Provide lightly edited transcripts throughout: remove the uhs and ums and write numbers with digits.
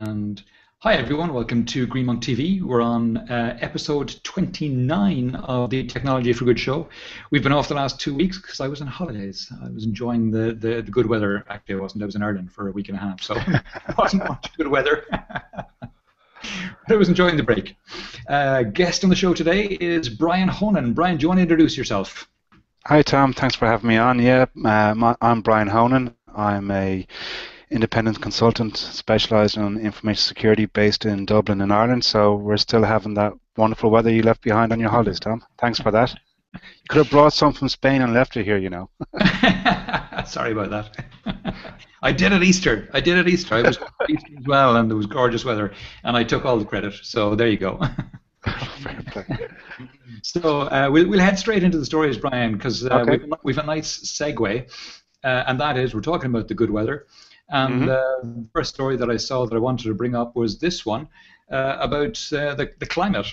And hi everyone, welcome to Green Monk TV. We're on episode 29 of the Technology for Good show. We've been off the last 2 weeks because I was on holidays. I was enjoying the good weather. Actually, I wasn't. I was in Ireland for a week and a half, so it wasn't much good weather. But I was enjoying the break. Guest on the show today is Brian Honan. Brian, do you want to introduce yourself? Hi Tom, thanks for having me on. I'm Brian Honan. I'm a independent consultant specialised in information security based in Dublin in Ireland, so we're still having that wonderful weather you left behind on your holidays, Tom. Thanks for that. You could have brought some from Spain and left it here, you know. Sorry about that. I did at Easter. I was at Easter as well, and there was gorgeous weather, and I took all the credit, so there you go. Fair play. So we'll head straight into the stories, Brian, because Okay. we've a nice segue, and that is we're talking about the good weather. And the first story that I saw that I wanted to bring up was this one about the climate.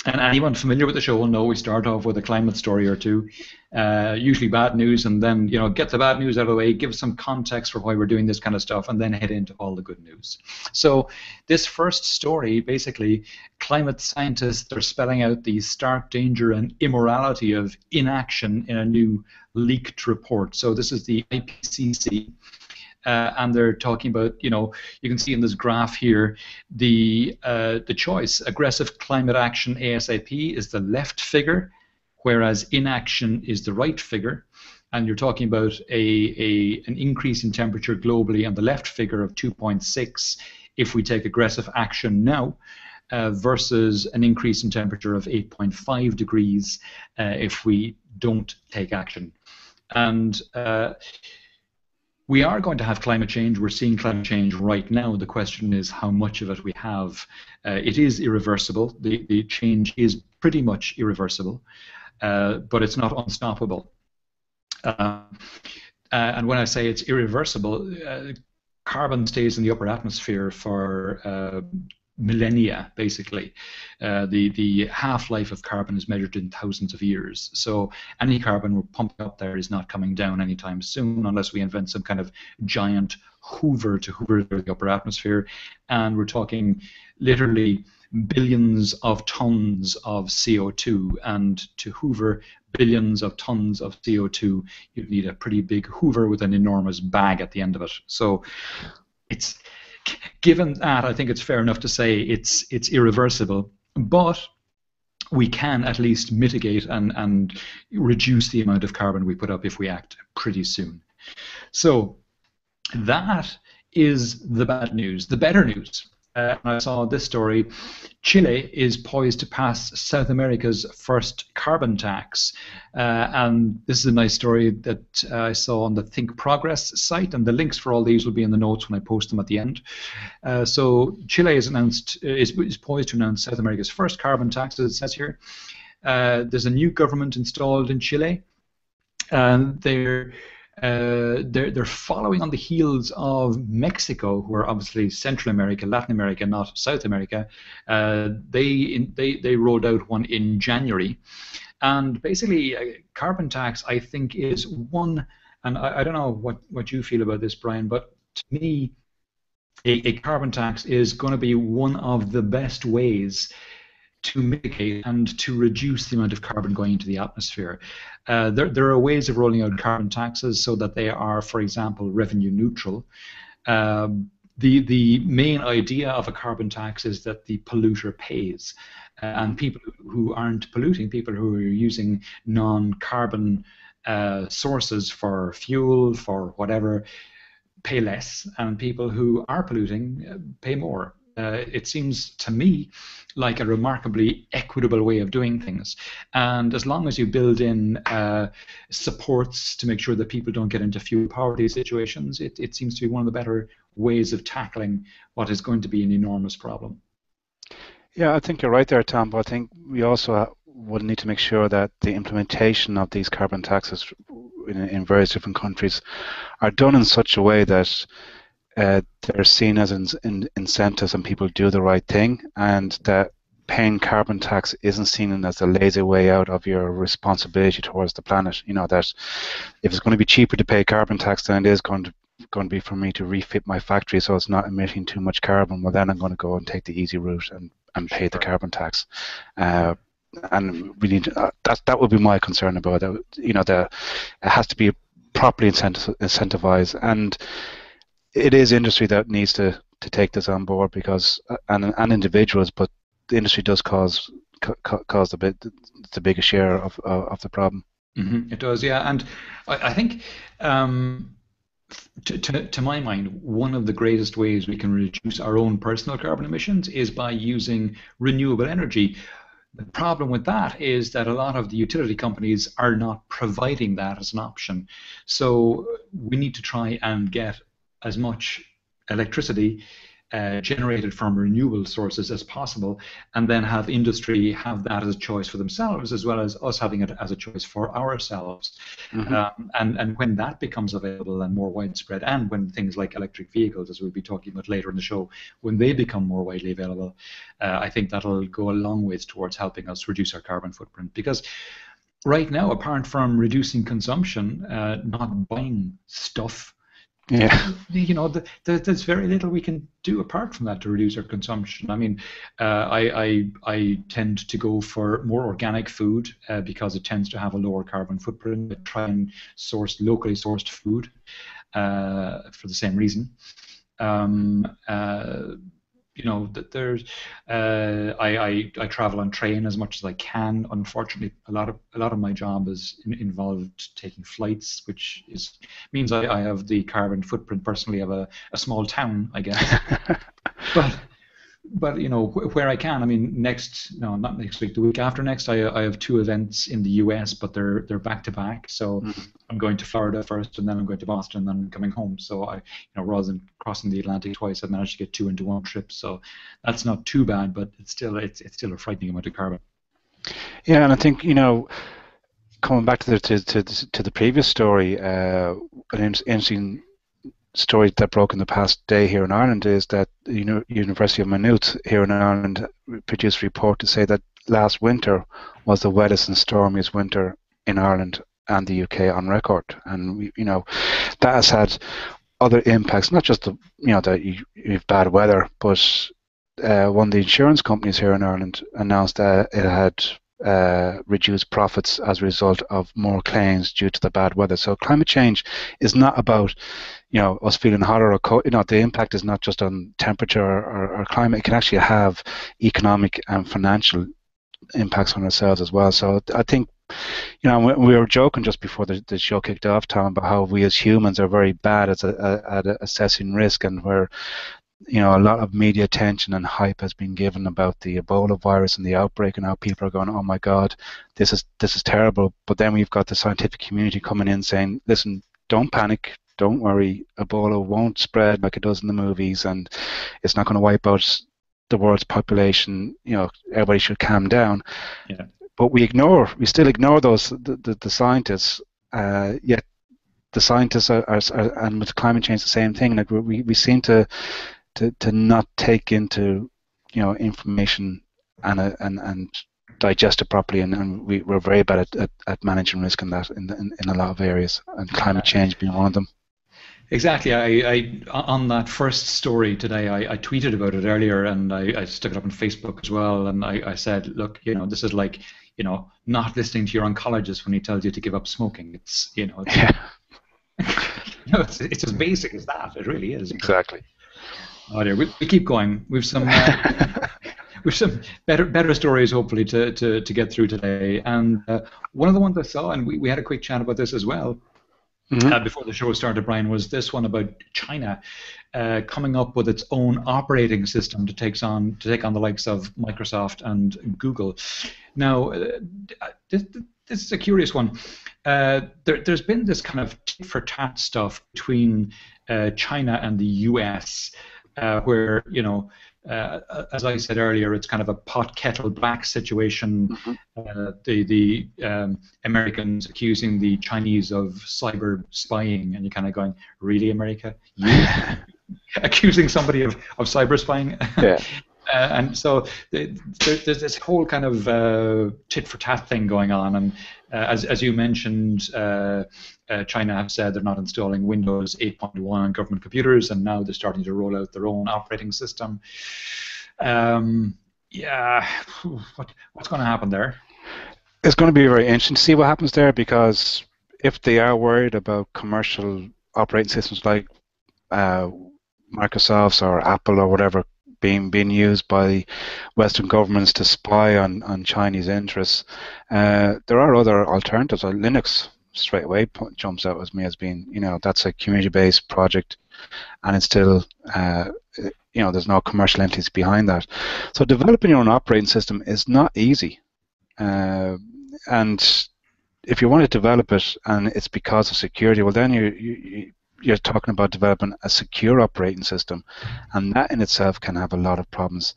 And anyone familiar with the show will know we start off with a climate story or two, usually bad news, and then get the bad news out of the way, give some context for why we're doing this kind of stuff, and then head into all the good news. So this first story, basically, climate scientists are spelling out the stark danger and immorality of inaction in a new leaked report. So this is the IPCC. And they're talking about, you can see in this graph here, the choice, aggressive climate action ASAP is the left figure, whereas inaction is the right figure. And you're talking about an increase in temperature globally on the left figure of 2.6 if we take aggressive action now, versus an increase in temperature of 8.5 degrees if we don't take action. And we are going to have climate change. We're seeing climate change right now. The question is how much of it we have. It is irreversible. The change is pretty much irreversible, but it's not unstoppable. And when I say it's irreversible, carbon stays in the upper atmosphere for millennia, basically. The half-life of carbon is measured in thousands of years. So any carbon we're pumping up there is not coming down anytime soon unless we invent some kind of giant hoover to hoover the upper atmosphere. And we're talking literally billions of tons of CO2. And to hoover billions of tons of CO2, you'd need a pretty big hoover with an enormous bag at the end of it. So given that, I think it's fair enough to say it's irreversible, but we can at least mitigate and reduce the amount of carbon we put up if we act pretty soon. So that is the bad news. The better news, I saw this story, Chile is poised to pass South America's first carbon tax. And this is a nice story that I saw on the Think Progress site, and the links for all these will be in the notes when I post them at the end. So Chile is poised to announce South America's first carbon tax, as it says here. There's a new government installed in Chile, and they're following on the heels of Mexico, who are obviously Central America, Latin America, not South America. They rolled out one in January, and basically a carbon tax, I think, is one. And I don't know what you feel about this, Brian, but to me, a carbon tax is going to be one of the best ways to mitigate and to reduce the amount of carbon going into the atmosphere. There are ways of rolling out carbon taxes so that they are, for example, revenue neutral. The main idea of a carbon tax is that the polluter pays, and people who aren't polluting, people who are using non-carbon sources for fuel, for whatever, pay less, and people who are polluting pay more. It seems to me like a remarkably equitable way of doing things. And as long as you build in supports to make sure that people don't get into fuel poverty situations, it seems to be one of the better ways of tackling what is going to be an enormous problem. Yeah, I think you're right there, Tom, but I think we also would need to make sure that the implementation of these carbon taxes in various different countries are done in such a way that they're seen as incentives and people do the right thing, and that paying carbon tax isn't seen as a lazy way out of your responsibility towards the planet. You know, that if it's going to be cheaper to pay carbon tax than it is going to going to be for me to refit my factory so it's not emitting too much carbon. Well, then I'm going to go and take the easy route and pay the carbon tax. And we need that would be my concern about it. It has to be properly incentivized, and it is industry that needs to take this on board, because and individuals, but the industry does cause the biggest share of the problem. Mm-hmm. It does, yeah, and I think to my mind, one of the greatest ways we can reduce our own personal carbon emissions is by using renewable energy. The problem with that is that a lot of the utility companies are not providing that as an option. So we need to try and get as much electricity generated from renewable sources as possible, and then have industry have that as a choice for themselves, as well as us having it as a choice for ourselves. Mm-hmm. And when that becomes available and more widespread, and when things like electric vehicles, as we'll be talking about later in the show, when they become more widely available, I think that'll go a long ways towards helping us reduce our carbon footprint. Because right now, apart from reducing consumption, not buying stuff, yeah, there's very little we can do apart from that to reduce our consumption. I mean, I tend to go for more organic food because it tends to have a lower carbon footprint. I try and source locally sourced food for the same reason. There's I travel on train as much as I can. Unfortunately, a lot of my job is involved taking flights, which means I have the carbon footprint personally of a small town, I guess. But where I can, I mean, not next week, the week after next, I have 2 events in the US, but they're back to back. So I'm going to Florida first, and then I'm going to Boston, and then I'm coming home. So rather than crossing the Atlantic twice, I've managed to get 2 into one trip. So that's not too bad, but it's still a frightening amount of carbon. Yeah, and I think coming back to the previous story, an interesting story that broke in the past day here in Ireland is that the University of Maynooth here in Ireland produced a report to say that last winter was the wettest and stormiest winter in Ireland and the UK on record, and that has had other impacts, not just that you have bad weather, but one of the insurance companies here in Ireland announced that it had reduced profits as a result of more claims due to the bad weather. So climate change is not about us feeling hotter or cold. The impact is not just on temperature or climate. It can actually have economic and financial impacts on ourselves as well. So I think we were joking just before the show kicked off, Tom, about how we as humans are very bad at assessing risk, and where a lot of media attention and hype has been given about the Ebola virus and the outbreak, and how people are going, oh my God, this is terrible. But then we've got the scientific community coming in saying, listen, don't panic, don't worry, Ebola won't spread like it does in the movies, and it's not going to wipe out the world's population. Everybody should calm down. Yeah. But we still ignore those the scientists. Yet the scientists are and with climate change the same thing. Like we seem to not take into information and digest it properly, and we're very bad at managing risk in that in a lot of areas, and climate change being one of them. Exactly. I on that first story today, I tweeted about it earlier, and I stuck it up on Facebook as well, and I said, look, this is like not listening to your oncologist when he tells you to give up smoking. It's it's as basic as that. It really is. Exactly. Oh dear, we keep going. We've some better stories hopefully to get through today. And one of the ones I saw, and we had a quick chat about this as well before the show started, Brian, was this one about China coming up with its own operating system to take on the likes of Microsoft and Google. Now, this is a curious one. There's been this kind of tit for tat stuff between China and the US. Where as I said earlier, it's kind of a pot kettle black situation. The Americans accusing the Chinese of cyber spying, and you're kind of going, really, America? You accusing somebody of cyber spying? Yeah. And so there's this whole kind of tit for tat thing going on, and as you mentioned, China have said they're not installing Windows 8.1 on government computers, and now they're starting to roll out their own operating system. Yeah, what's going to happen there? It's going to be very interesting to see what happens there, because if they are worried about commercial operating systems like Microsoft's or Apple or whatever being used by Western governments to spy on Chinese interests, there are other alternatives. Linux straight away jumps out as me as being, that's a community-based project, and it's still, there's no commercial entities behind that. So developing your own operating system is not easy, and if you want to develop it and it's because of security, well, then you're talking about developing a secure operating system, and that in itself can have a lot of problems.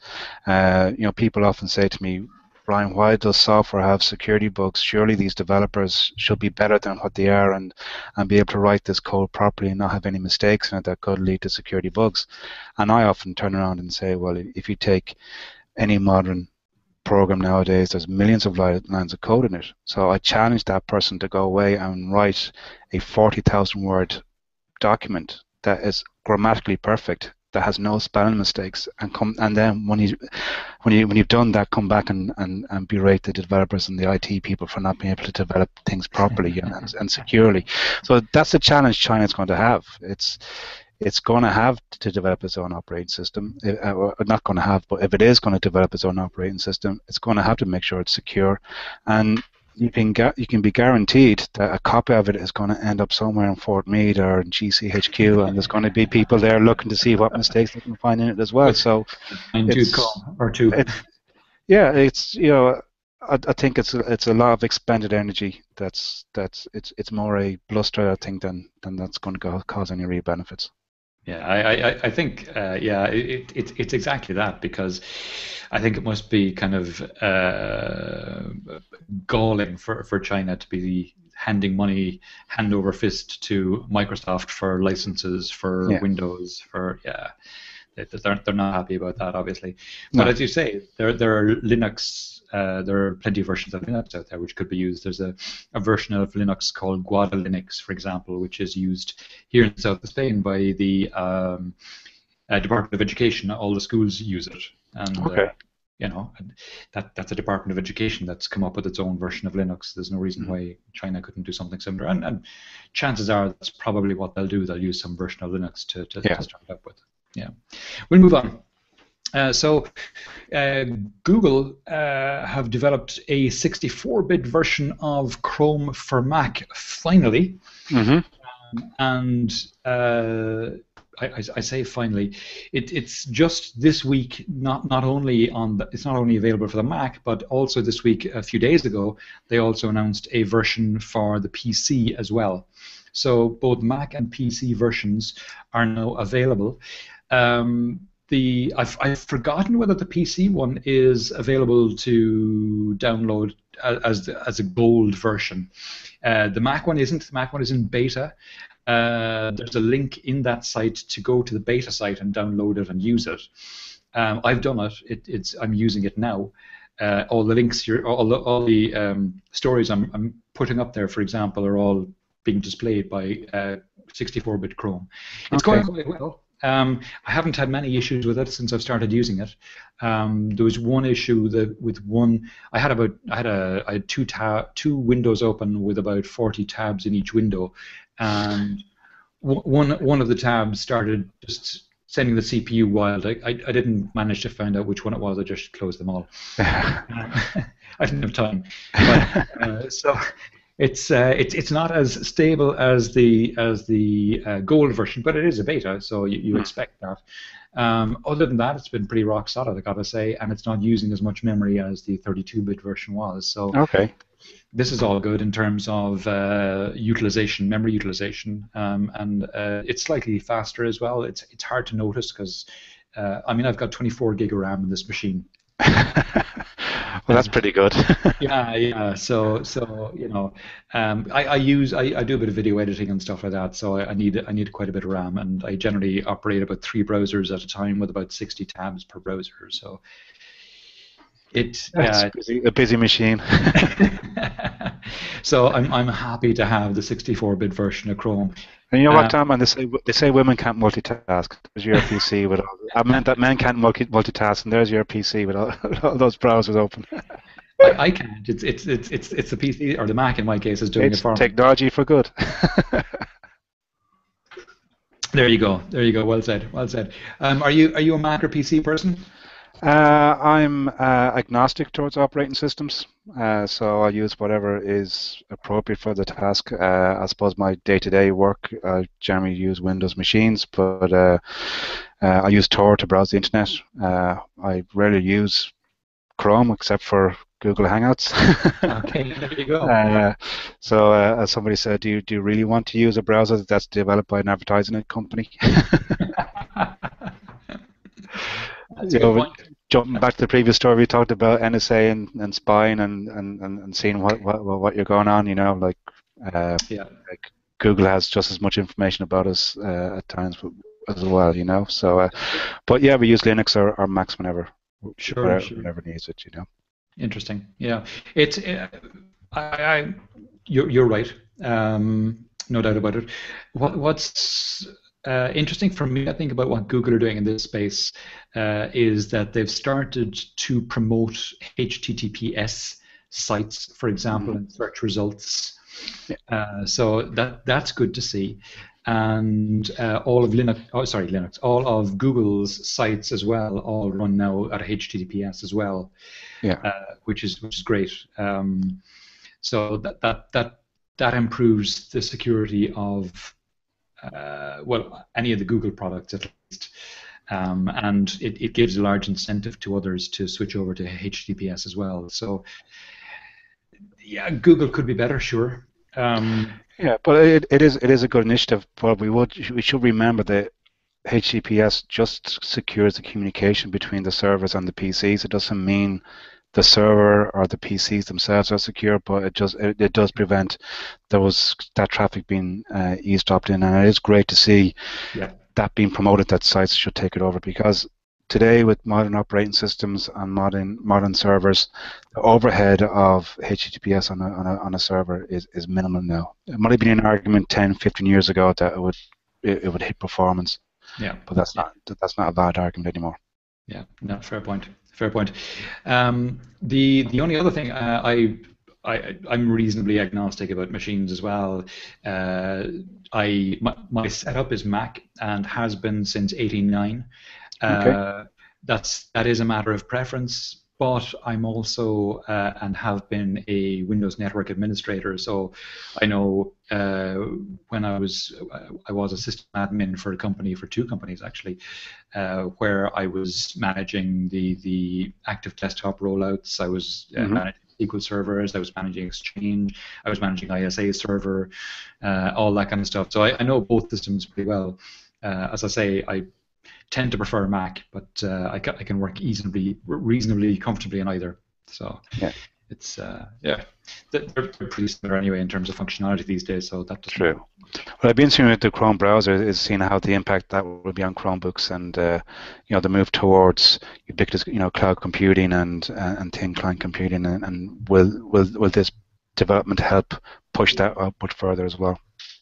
People often say to me, Brian, why does software have security bugs? Surely these developers should be better than what they are and be able to write this code properly and not have any mistakes in it that could lead to security bugs. And I often turn around and say, well, if you take any modern program nowadays, there's millions of lines of code in it. So I challenge that person to go away and write a 40,000 word document that is grammatically perfect, that has no spelling mistakes, and then when you've done that, come back and berate the developers and the IT people for not being able to develop things properly and securely. So that's the challenge China's going to have. It's going to have to develop its own operating system. Not going to have, but if it is going to develop its own operating system, it's going to have to make sure it's secure, and you can be guaranteed that a copy of it is going to end up somewhere in Fort Meade or in GCHQ, and there's going to be people there looking to see what mistakes they can find in it as well. So I think it's a lot of expended energy. It's more a bluster, I think, than that's going to cause any real benefits. Yeah, I think it's exactly that, because I think it must be kind of galling for China to be handing money hand over fist to Microsoft for licenses for Windows. They're not happy about that, obviously. But as you say, there are Linux. There are plenty of versions of Linux out there which could be used. There's a version of Linux called Guada Linux, for example, which is used here in the south of Spain by the Department of Education. All the schools use it, and that's a Department of Education that's come up with its own version of Linux. There's no reason why China couldn't do something similar, and chances are that's probably what they'll do. They'll use some version of Linux to start up with. Yeah, we'll move on. So Google have developed a 64-bit version of Chrome for Mac, finally. And I say finally, it's just this week. Not only it's not only available for the Mac, but also this week, a few days ago, they also announced a version for the PC as well. So both Mac and PC versions are now available. I've forgotten whether the PC one is available to download as a gold version. The Mac one isn't. The Mac one is in beta. There's a link in that site to go to the beta site and download it and use it. I've done it. I'm using it now. All the links here, all the stories I'm putting up there, for example, are all being displayed by 64-bit Chrome. It's going quite well. I haven't had many issues with it since I've started using it. There was one issue I had two windows open with about 40 tabs in each window, and one of the tabs started just sending the CPU wild. I didn't manage to find out which one it was. I just closed them all. I didn't have time. But, so it's not as stable as the gold version, but it is a beta, so you expect that. Other than that, it's been pretty rock solid, I gotta say, and it's not using as much memory as the 32-bit version was. So this is all good in terms of memory utilization, and it's slightly faster as well. It's hard to notice because I've got 24 gig of RAM in this machine. Well, that's pretty good. Yeah, yeah. So I do a bit of video editing and stuff like that. So I need quite a bit of RAM, and I generally operate about 3 browsers at a time with about 60 tabs per browser. So That's yeah. a busy machine. So I'm happy to have the 64-bit version of Chrome. And you know what, Um, Tom? And they say women can't multitask. There's your PC with all. I meant that men can't multitask, and there's your PC with all those browsers open. I can't. It's the PC or the Mac in my case is doing it It's for me. technology for good. There you go. There you go. Well said. Well said. Are you a Mac or PC person? I'm agnostic towards operating systems, so I use whatever is appropriate for the task. I suppose my day-to-day work, I generally use Windows machines, but I use Tor to browse the internet. I rarely use Chrome except for Google Hangouts. Okay, there you go. So as somebody said, do you really want to use a browser that's developed by an advertising company? That's a good point. Jumping back to the previous story, we talked about NSA and spying and seeing what you're going on. Yeah, Like Google has just as much information about us at times as well. So, but yeah, we use Linux or Macs sure, sure. whenever needs it. Interesting. Yeah, it's you're right. No doubt about it. What's interesting for me, I think, about what Google are doing in this space is that they've started to promote HTTPS sites, for example, in search results. So that's good to see. And all of all of Google's sites as well, all run now at HTTPS as well. Yeah. Which is great. So that improves the security of any of the Google products at least, and it gives a large incentive to others to switch over to HTTPS as well. So yeah, Google could be better, sure. Yeah, but it is a good initiative. But we should remember that HTTPS just secures the communication between the servers and the PCs. It doesn't mean the server or the PCs themselves are secure, but it does prevent that traffic being eavesdropped in, and it is great to see that being promoted, that sites should take it over, because today with modern operating systems and modern servers, the overhead of HTTPS on a server is minimal now. It might have been an argument 10, 15 years ago that it would hit performance. Yeah, but that's not a valid argument anymore. Yeah, no, fair point. Fair point. The only other thing I'm reasonably agnostic about machines as well. My setup is Mac and has been since '89. Okay. That is a matter of preference. But I'm also and have been a Windows network administrator, so I know when I was a system admin for two companies actually, where I was managing the active desktop rollouts. I was managing SQL servers. I was managing Exchange. I was managing ISA server, all that kind of stuff. So I know both systems pretty well. As I say, I tend to prefer Mac, but I can work reasonably comfortably in either. So it's they're pretty similar anyway in terms of functionality these days. So that's true. What I've been seeing with the Chrome browser is seeing how the impact that will be on Chromebooks, and the move towards ubiquitous cloud computing and thin client computing, and will this development help push that output further as well?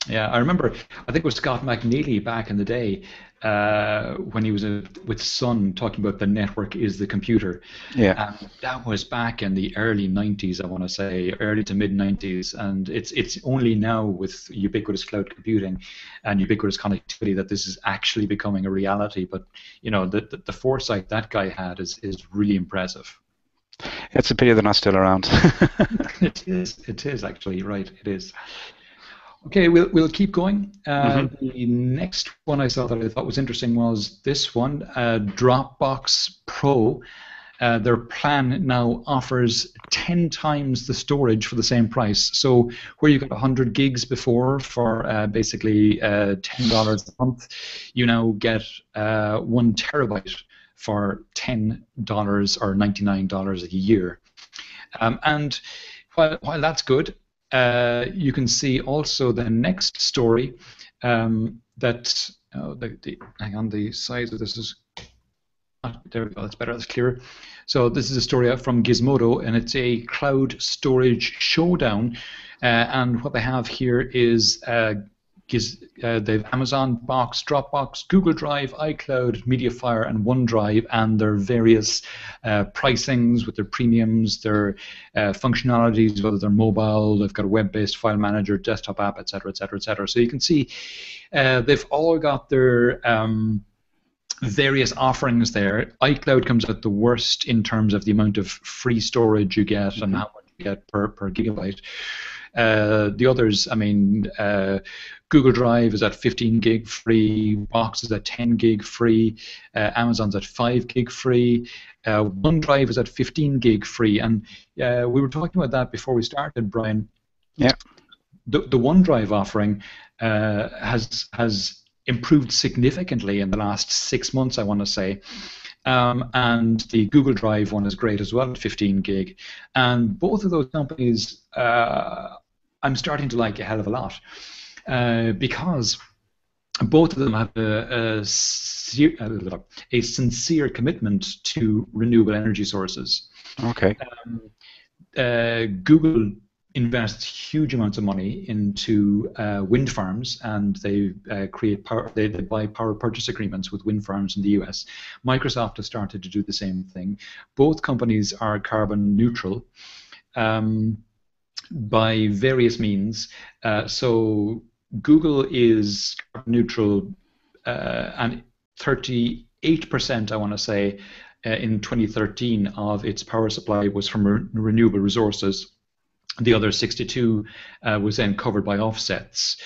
Yeah, I remember. I think it was Scott McNeely back in the day when he was with Sun talking about the network is the computer. Yeah. That was back in the early '90s, I want to say, early to mid '90s, and it's only now with ubiquitous cloud computing and ubiquitous connectivity that this is actually becoming a reality. But the foresight that guy had is really impressive. It's a pity they're not still around. It is actually right. It is. Okay, we'll keep going. The next one I saw that I thought was interesting was this one, Dropbox Pro their plan now offers 10 times the storage for the same price. So where you got 100 gigs before for basically $10 a month, you now get 1 terabyte for $10 or $99 a year. And while that's good, you can see also the next story that hang on, the size of this is there we go, that's better, that's clearer. So this is a story out from Gizmodo, and it's a cloud storage showdown. And what they have here is they have Amazon, Box, Dropbox, Google Drive, iCloud, Mediafire, and OneDrive, and their various pricings with their premiums, their functionalities, whether they're mobile, they've got a web-based file manager, desktop app, etc., etc., etc. So you can see they've all got their various offerings there. iCloud comes out the worst in terms of the amount of free storage you get and how much you get per gigabyte. The others, I mean, Google Drive is at 15 gig free, Box is at 10 gig free, Amazon's at 5 gig free, OneDrive is at 15 gig free, and we were talking about that before we started, Brian. Yeah. The OneDrive offering has improved significantly in the last 6 months, I want to say. And the Google Drive one is great as well at 15 gig. And both of those companies I'm starting to like a hell of a lot because both of them have a sincere commitment to renewable energy sources. Okay. Google invests huge amounts of money into wind farms, and they create power. They buy power purchase agreements with wind farms in the US. Microsoft has started to do the same thing. Both companies are carbon neutral by various means. So Google is carbon neutral, and 38%, I want to say, in 2013 of its power supply was from renewable resources. The other 62 was then covered by offsets.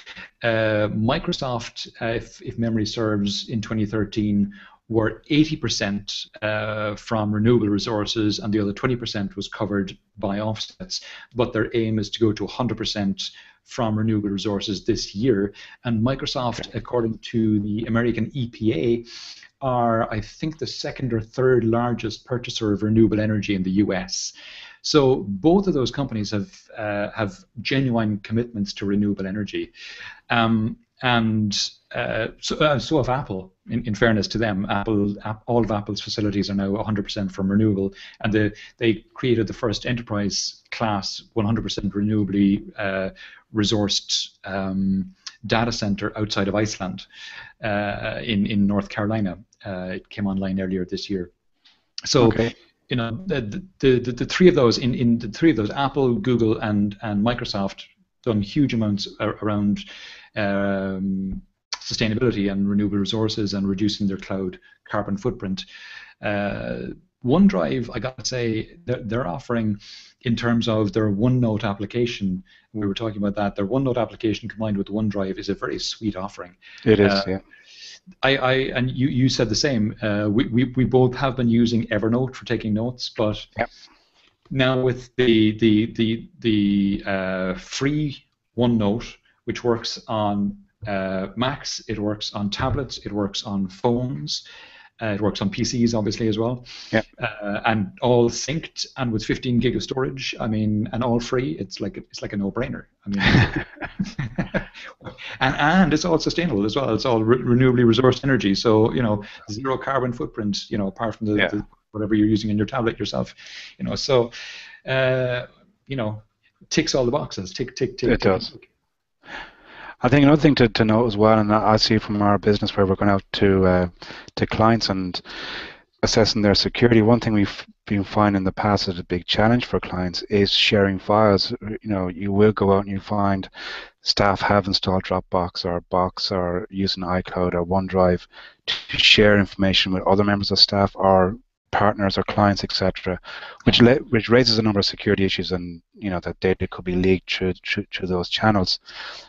Microsoft, if memory serves, in 2013 were 80% from renewable resources, and the other 20% was covered by offsets. But their aim is to go to 100% from renewable resources this year. And Microsoft, according to the American EPA, are, I think, the second or third largest purchaser of renewable energy in the US. So both of those companies have genuine commitments to renewable energy, so have Apple. In fairness to them, all of Apple's facilities are now 100% from renewable, and they created the first enterprise class 100% renewably resourced data center outside of Iceland in North Carolina. It came online earlier this year. So. Okay. You know, the three of those in the three of those, Apple, Google, and Microsoft, done huge amounts around sustainability and renewable resources and reducing their cloud carbon footprint. OneDrive, I got to say, they're offering, in terms of their OneNote application, we were talking about that. Their OneNote application combined with OneDrive is a very sweet offering. It is, yeah. And you said the same. We both have been using Evernote for taking notes, but yep. Now with the free OneNote, which works on Macs, it works on tablets, it works on phones, it works on PCs obviously as well, yep. And all synced and with 15 gig of storage. I mean, and all free. It's like a no-brainer. I mean. And it's all sustainable as well. It's all renewably resourced energy. So, you know, zero carbon footprint, you know, apart from the whatever you're using in your tablet yourself. You know, so, you know, ticks all the boxes. Tick. It does. I think another thing to note as well, and I see from our business where we're going out to clients and assessing their security, one thing we've been finding in the past is a big challenge for clients is sharing files. You know, you will go out and you find staff have installed Dropbox or Box or using iCloud or OneDrive to share information with other members of staff or partners or clients, etc., which raises a number of security issues, and you know that data could be leaked through those channels.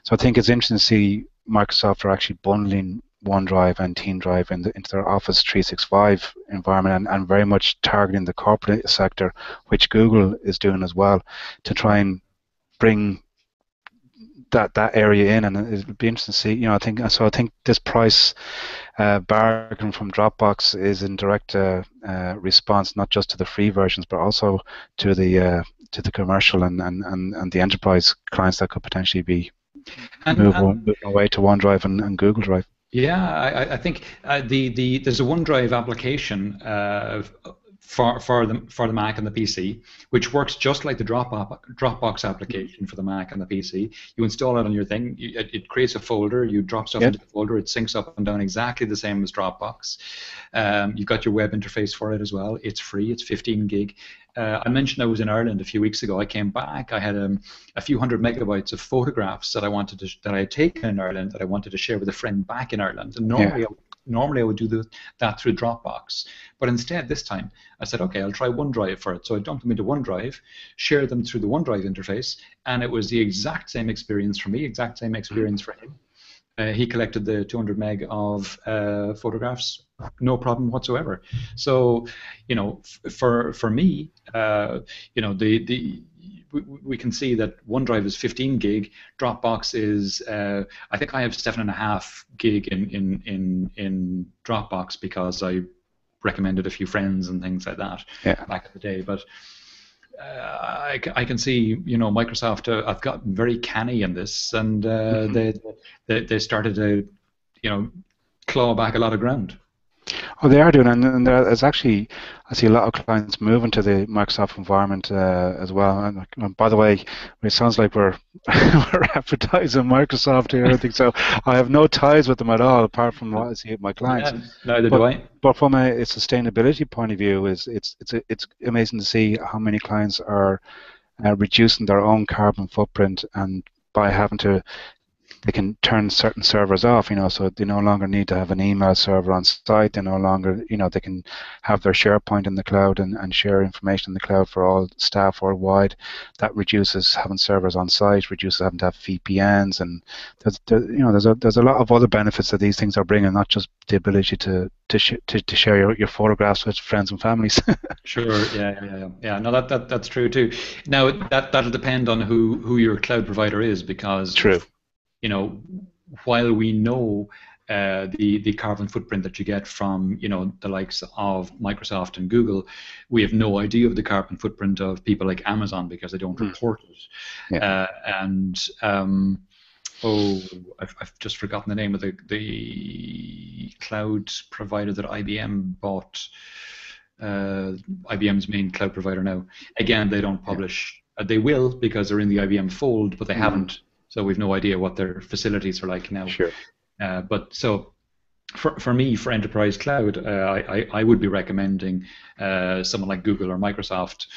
So I think it's interesting to see Microsoft are actually bundling OneDrive and TeamDrive into their Office 365 environment, and very much targeting the corporate sector, which Google is doing as well, to try and bring that area in. And it'll be interesting to see. I think this price bargain from Dropbox is in direct response not just to the free versions, but also to the commercial and the enterprise clients that could potentially be moving away to OneDrive and Google Drive. Yeah, I think there's a OneDrive application for the Mac and the PC, which works just like the Dropbox application for the Mac and the PC. You install it on your thing. It creates a folder. You drop stuff into the folder. It syncs up and down exactly the same as Dropbox. You've got your web interface for it as well. It's free. It's 15 gig. I mentioned I was in Ireland a few weeks ago. I came back. I had a few hundred megabytes of photographs that I had taken in Ireland that I wanted to share with a friend back in Ireland. And normally I would do that through Dropbox, but instead this time I said, okay, I'll try OneDrive for it. So I dumped them into OneDrive, shared them through the OneDrive interface, and it was the exact same experience for me, exact same experience for him. He collected the 200 meg of photographs, no problem whatsoever. So, for me, we can see that OneDrive is 15 gig. Dropbox is, I think I have 7.5 gig in Dropbox because I recommended a few friends and things like that back in the day. But I can see, Microsoft have gotten very canny in this, and they started to, claw back a lot of ground. Oh, they are doing, and there's actually, I see a lot of clients moving to the Microsoft environment as well. And by the way, it sounds like we're advertising Microsoft here. I think so. I have no ties with them at all, apart from what I see with my clients. Yeah, neither do I. But from a sustainability point of view, it's amazing to see how many clients are reducing their own carbon footprint, and by having to. They can turn certain servers off, so they no longer need to have an email server on site. They no longer, they can have their SharePoint in the cloud and share information in the cloud for all staff worldwide. That reduces having servers on site, reduces having to have VPNs, and there's a lot of other benefits that these things are bringing, not just the ability to share your photographs with friends and families. Sure, yeah. No, that's true too. Now that'll depend on who your cloud provider is, because true. While we know the carbon footprint that you get from the likes of Microsoft and Google, we have no idea of the carbon footprint of people like Amazon because they don't report it. Yeah. I've just forgotten the name of the cloud provider that IBM bought. IBM's main cloud provider now. Again, they don't publish. They will, because they're in the IBM fold, but they haven't. So we've no idea what their facilities are like now. Sure. But so for me, for enterprise cloud, I would be recommending someone like Google or Microsoft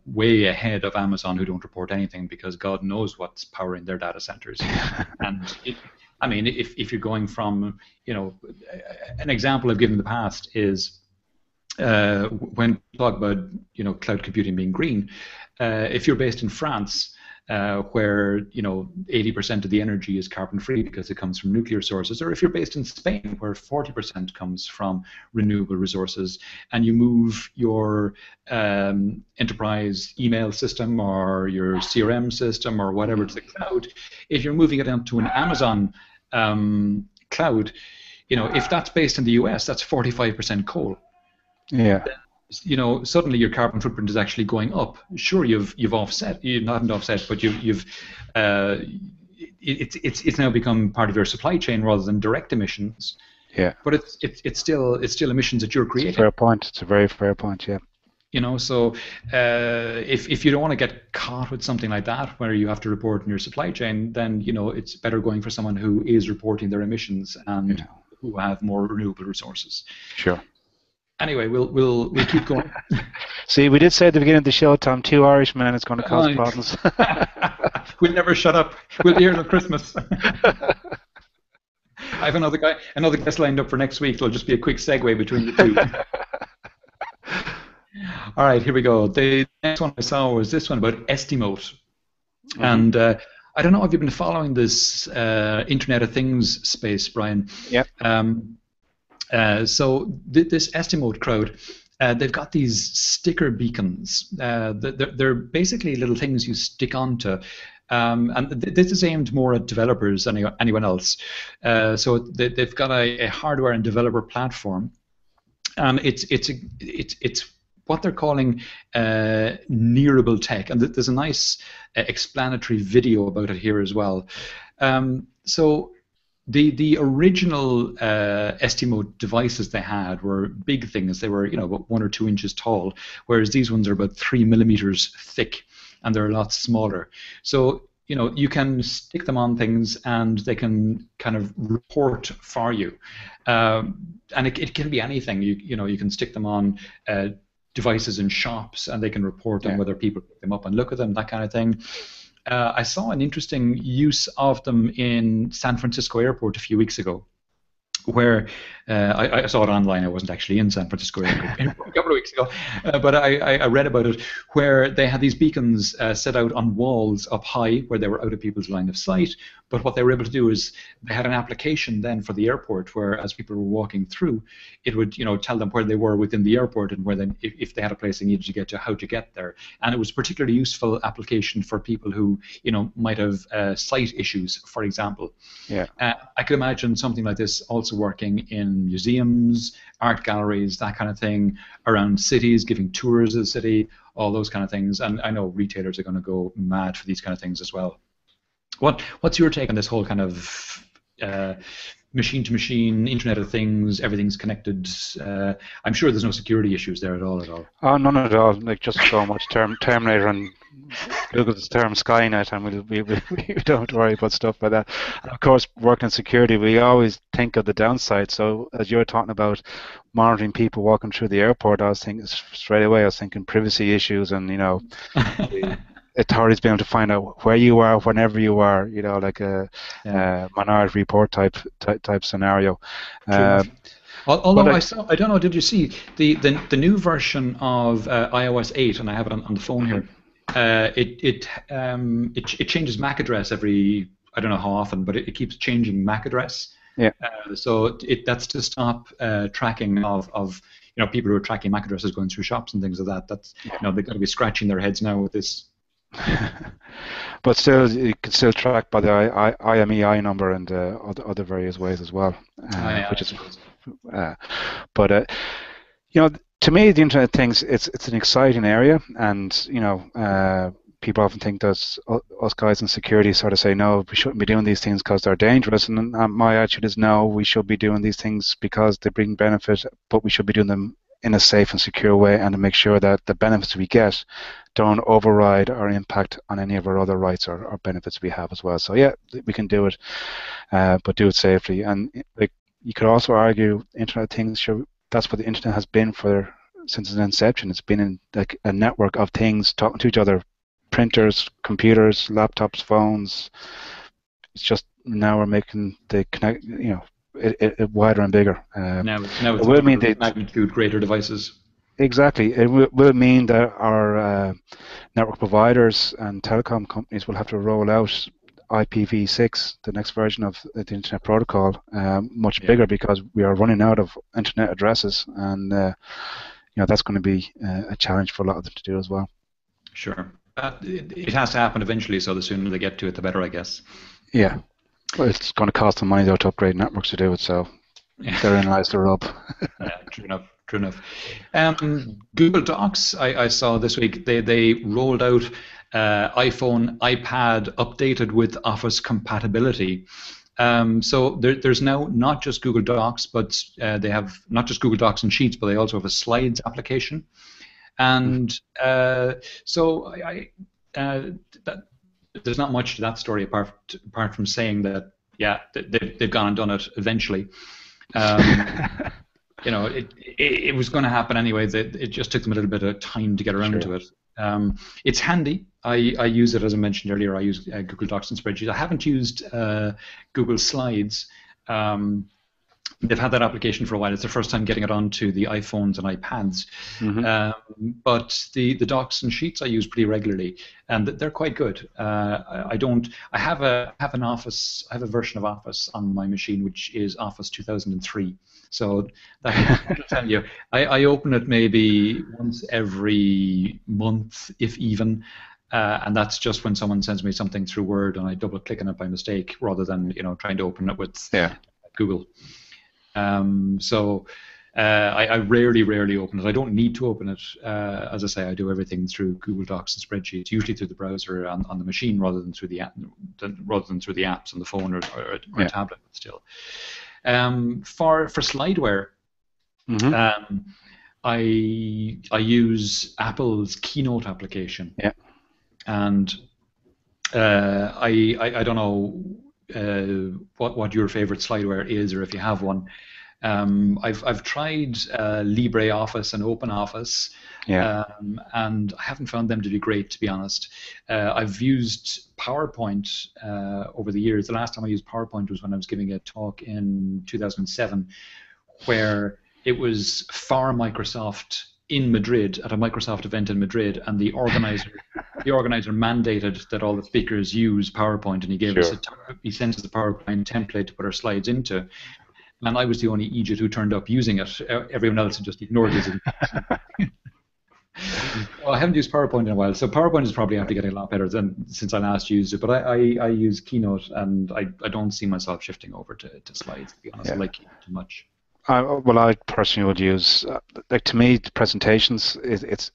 way ahead of Amazon, who don't report anything, because God knows what's powering their data centers. And if you're going from, an example I've given in the past is when we talk about cloud computing being green, if you're based in France, where 80% of the energy is carbon free because it comes from nuclear sources, or if you're based in Spain, where 40% comes from renewable resources, and you move your enterprise email system or your CRM system or whatever to the cloud, if you're moving it onto an Amazon cloud, if that's based in the US, that's 45% coal. Yeah. Suddenly your carbon footprint is actually going up. Sure, you've offset, you haven't offset, but it's now become part of your supply chain rather than direct emissions. Yeah. But it's still emissions that you're creating. It's a fair point. It's a very fair point. Yeah. So if you don't want to get caught with something like that, where you have to report in your supply chain, then it's better going for someone who is reporting their emissions and who have more renewable resources. Sure. Anyway, we'll keep going. See, we did say at the beginning of the show, Tom, 2 Irishmen, it's going to cause problems. We'll never shut up. We'll be here till Christmas. I have another guest lined up for next week. It'll just be a quick segue between the two. All right, here we go. The next one I saw was this one about Estimote. And I don't know if you've been following this Internet of Things space, Brian. Yeah. So this Estimote crowd, they've got these sticker beacons. They're basically little things you stick onto. And this is aimed more at developers than anyone else. So they've got a hardware and developer platform, and it's what they're calling nearable tech, and there's a nice explanatory video about it here as well. So the original Estimote devices they had were big things. They were about 1 or 2 inches tall, whereas these ones are about 3 millimeters thick, and they're a lot smaller. So you can stick them on things and they can kind of report for you. And it can be anything. You can stick them on devices in shops and they can report on whether people pick them up and look at them, that kind of thing. I saw an interesting use of them in San Francisco Airport a few weeks ago, where I saw it online. I wasn't actually in San Francisco Airport a couple of weeks ago, but I read about it, where they had these beacons set out on walls up high where they were out of people's line of sight. But what they were able to do is they had an application then for the airport where, as people were walking through, it would tell them where they were within the airport and where if they had a place they needed to get to, how to get there. And it was a particularly useful application for people who might have sight issues, for example. Yeah. I could imagine something like this also working in museums, art galleries, that kind of thing, around cities, giving tours of the city, all those kind of things. And I know retailers are going to go mad for these kind of things as well. What's your take on this whole kind of machine-to-machine, Internet of Things, everything's connected? I'm sure there's no security issues there at all. Oh, none at all. Like, just so much Terminator and Google's term Skynet, and we don't worry about stuff like that. And of course, working in security, we always think of the downside. So as you're talking about monitoring people walking through the airport, I was thinking straight away, privacy issues and, the authorities being able to find out where you are whenever you are, like a Minority Report type scenario. Although I don't know, did you see the new version of iOS 8, and I have it on the phone here. It changes MAC address every, I don't know how often, but it keeps changing MAC address. Yeah. So that's to stop tracking of people who are tracking MAC addresses going through shops and things like that. That's they've got to be scratching their heads now with this. But still, you can still track by the IMEI number and other various ways as well, which is. But to me, the Internet of Things, it's an exciting area, and people often think that us guys in security sort of say, no, we shouldn't be doing these things because they're dangerous, and my attitude is, no, we should be doing these things because they bring benefit, but we should be doing them in a safe and secure way, and to make sure that the benefits we get don't override or impact on any of our other rights or benefits we have as well. So yeah, we can do it, but do it safely. And like, you could also argue, Internet of Things, sure, that's what the Internet has been since its inception. It's been in like a network of things talking to each other, printers, computers, laptops, phones. It's just now we're making the connect, it wider and bigger. Now it's will mean magnitude greater devices. Exactly. It will mean that our network providers and telecom companies will have to roll out IPv6, the next version of the Internet Protocol, much bigger, because we are running out of Internet addresses, and that's going to be a challenge for a lot of them to do as well. Sure. It has to happen eventually, so the sooner they get to it, the better, I guess. Yeah. Well, it's going to cost them money, though, to upgrade networks to do it, so therein lies the rub. True enough. Google Docs, I saw this week, they rolled out iPhone, iPad updated with Office compatibility. So there's now not just Google Docs, but they have not just Google Docs and Sheets, but they also have a Slides application. And so there's not much to that story apart from saying that they've gone and done it eventually. It was going to happen anyway. It just took them a little bit of time to get around to it. It's handy. I use it, as I mentioned earlier. I use Google Docs and spreadsheets. I haven't used Google Slides. They've had that application for a while. It's the first time getting it onto the iPhones and iPads. But the docs and sheets I use pretty regularly, and they're quite good. I don't. I have an Office. I have a version of Office on my machine, which is Office 2003. So that'll tell you. I open it maybe once every month, if even. And that's just when someone sends me something through Word and I double click on it by mistake, rather than trying to open it with Google. I rarely open it. I don't need to open it. As I say, I do everything through Google Docs and spreadsheets, usually through the browser on the machine, rather than through the apps on the phone or tablet. Still, for slideware, I use Apple's Keynote application. Yeah. And I don't know what your favorite slideware is, or if you have one. I've tried LibreOffice and OpenOffice, and I haven't found them to be great, to be honest. I've used PowerPoint over the years. The last time I used PowerPoint was when I was giving a talk in 2007, where it was for Microsoft in Madrid, at a Microsoft event in Madrid, and the organizer mandated that all the speakers use PowerPoint, and he gave us he sent us a PowerPoint template to put our slides into, and I was the only idiot who turned up using it. Everyone else had just ignored it. Well, I haven't used PowerPoint in a while, so PowerPoint is probably after getting a lot better than since I last used it. But I use Keynote, and I don't see myself shifting over to slides, to be honest. I like Keynote too much. Well, I personally would use, to me, the presentations, it's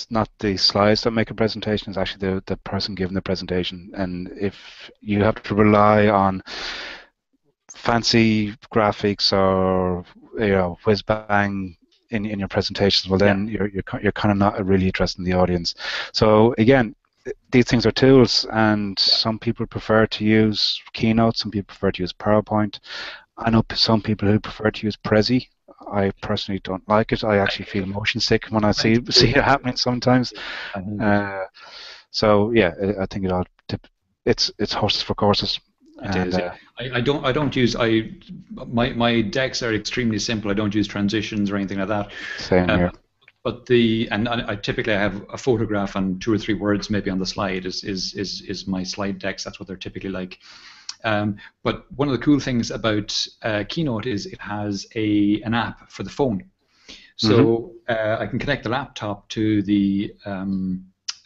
not the slides that make a presentation, it's actually the person giving the presentation. And if you have to rely on fancy graphics or whiz bang in your presentations, well then you're kind of not really addressing the audience. So again, these things are tools, and some people prefer to use Keynote, some people prefer to use PowerPoint. I know some people who prefer to use Prezi. I personally don't like it. I actually feel motion sick when I see it happening sometimes. So yeah, I think it's horses for courses. It is. Yeah. I don't use my decks are extremely simple. I don't use transitions or anything like that. Same here. But I typically have a photograph and 2 or 3 words maybe on the slide is my slide decks. That's what they're typically like. But one of the cool things about Keynote is it has an app for the phone. So I can connect the laptop to the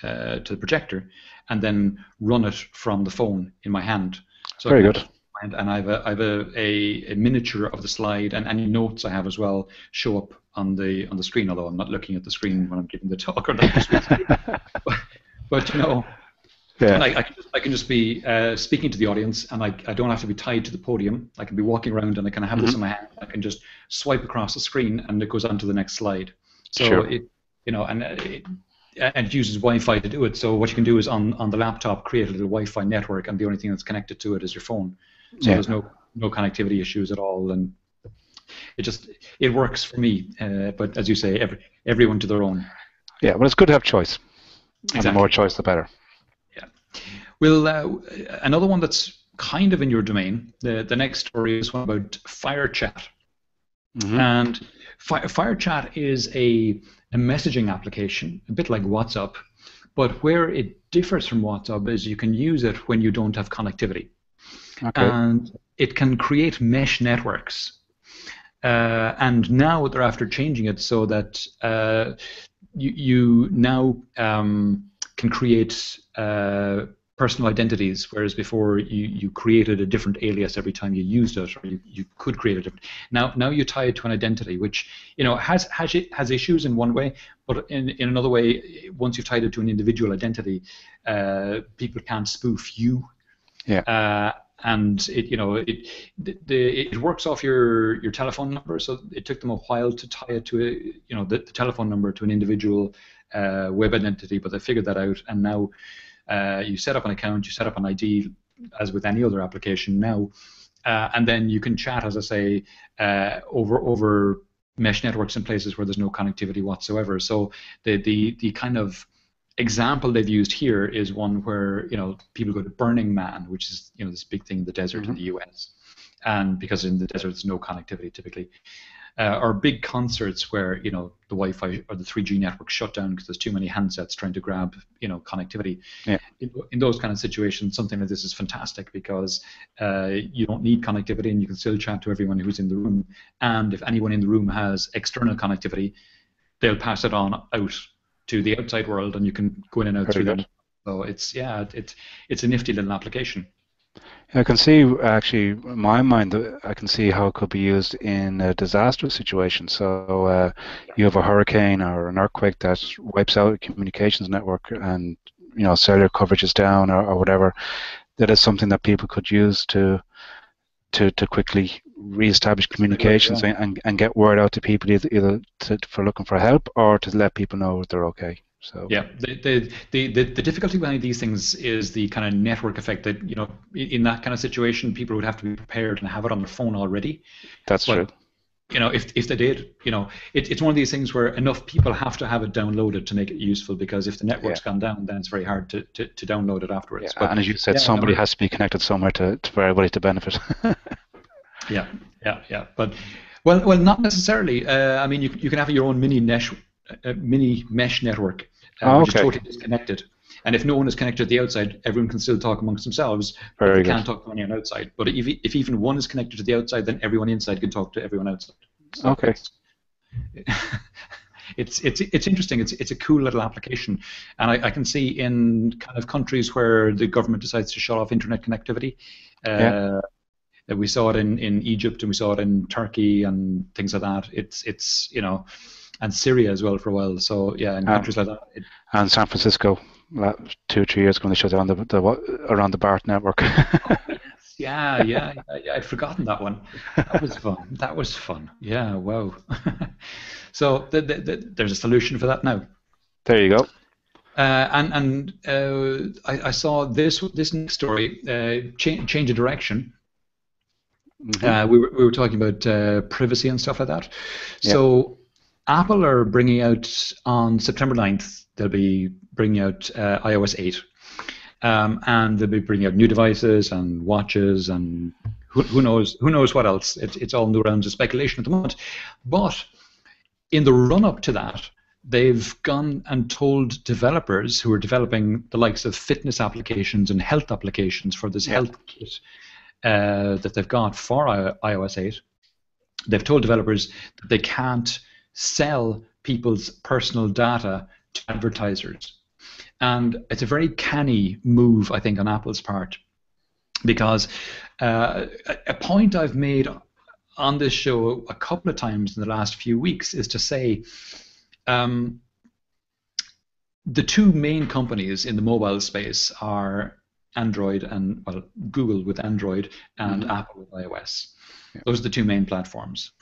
projector and then run it from the phone in my hand. So very good. And I have a miniature of the slide, and any notes I have as well show up on the screen. Although I'm not looking at the screen when I'm giving the talk or that. but I can just be speaking to the audience, and I don't have to be tied to the podium. I can be walking around, and I can have this in my hand. I can just swipe across the screen, and it goes on to the next slide. So it uses Wi-Fi to do it. So what you can do is on the laptop create a little Wi-Fi network, and the only thing that's connected to it is your phone. So there's no connectivity issues at all, and it works for me. But as you say, everyone to their own. Yeah, well, it's good to have choice. Exactly. And the more choice, the better. Yeah. Well, another one that's kind of in your domain. The next story is one about FireChat. And FireChat is a messaging application, a bit like WhatsApp, but where it differs from WhatsApp is you can use it when you don't have connectivity. Okay. And it can create mesh networks. And now they're after changing it so that you now can create personal identities, whereas before you created a different alias every time you used it, or you could create a different. Now you tie it to an identity, which has issues in one way, but in another way, once you've tied it to an individual identity, people can't spoof you. Yeah. And it works off your telephone number, so it took them a while to tie it to the telephone number to an individual web identity, but they figured that out, and now you set up an account, you set up an ID, as with any other application now, and then you can chat, as I say, over mesh networks in places where there's no connectivity whatsoever. So the kind of example they've used here is one where people go to Burning Man, which is this big thing in the desert in the US, and because in the desert there's no connectivity typically. Or big concerts where the Wi-Fi or the 3G network shut down because there's too many handsets trying to grab connectivity. Yeah. In those kind of situations, something like this is fantastic because you don't need connectivity and you can still chat to everyone who's in the room. And if anyone in the room has external connectivity, they'll pass it on out to the outside world, and you can go in and out through that. So it's a nifty little application. I can see, actually, in my mind, I can see how it could be used in a disaster situation. So you have a hurricane or an earthquake that wipes out a communications network, and cellular coverage is down or whatever. That is something that people could use to quickly re-establish communications and get word out to people, either for looking for help or to let people know they're okay. So yeah, the difficulty behind these things is the kind of network effect that in that kind of situation people would have to be prepared and have it on their phone already. That's true. If they did, it's one of these things where enough people have to have it downloaded to make it useful, because if the network's gone down, then it's very hard to download it afterwards. Yeah, and as you said, somebody has to be connected somewhere for everybody to benefit. Yeah. But well, not necessarily. I mean, you can have your own mini mesh network, which is totally disconnected. And if no one is connected to the outside, everyone can still talk amongst themselves. But they can't talk to anyone outside. But if even one is connected to the outside, then everyone inside can talk to everyone outside. So okay. It's interesting. It's a cool little application, and I can see in kind of countries where the government decides to shut off internet connectivity. We saw it in Egypt, and we saw it in Turkey and things like that. It's and Syria as well for a while. So yeah, in countries like that. And San Francisco, 2 or 3 years ago, when they shut down around the BART network. Oh, yes. Yeah. I'd forgotten that one. That was fun. Yeah. Wow. So there's a solution for that now. There you go. I saw this next story, change of direction. Mm-hmm. We were talking about privacy and stuff like that. So Apple are bringing out on September 9th, they'll be bringing out iOS 8. And they'll be bringing out new devices and watches and who knows what else. It's all new rounds of speculation at the moment. But in the run-up to that, they've gone and told developers who are developing the likes of fitness applications and health applications for this health kit that they've got for iOS 8, they've told developers that they can't sell people's personal data to advertisers. And it's a very canny move, I think, on Apple's part, because a point I've made on this show a couple of times in the last few weeks is to say the two main companies in the mobile space are Android and, well, Google with Android and Apple with iOS. Yeah. Those are the two main platforms.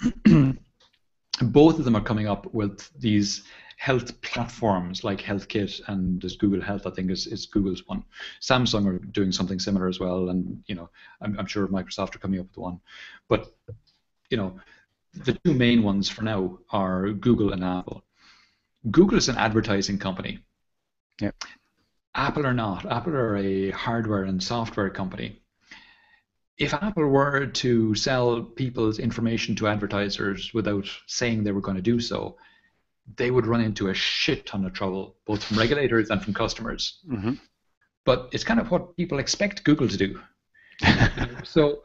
Both of them are coming up with these health platforms like HealthKit, and there's Google Health, I think is Google's one. Samsung are doing something similar as well, and I'm sure Microsoft are coming up with one. But the two main ones for now are Google and Apple. Google is an advertising company. Yep. Apple are not. Apple are a hardware and software company. If Apple were to sell people's information to advertisers without saying they were going to do so, they would run into a shit ton of trouble, both from regulators and from customers. Mm-hmm. But it's kind of what people expect Google to do. So,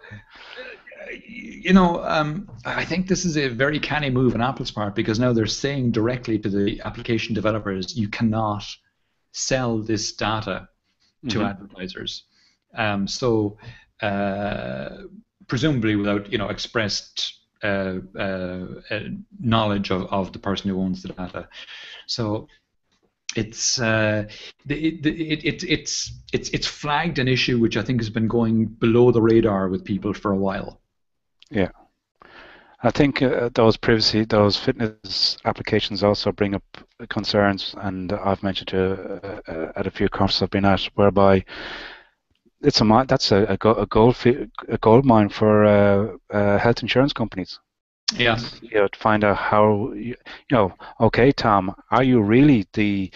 I think this is a very canny move on Apple's part, because now they're saying directly to the application developers, you cannot sell this data to advertisers. Presumably without expressed knowledge of the person who owns the data. So it's flagged an issue which I think has been going below the radar with people for a while. Yeah. I think those fitness applications also bring up concerns, and I've mentioned at a few conferences I've been at, whereby that's a gold mine for health insurance companies. Yeah. To find out how okay, Tom, are you really the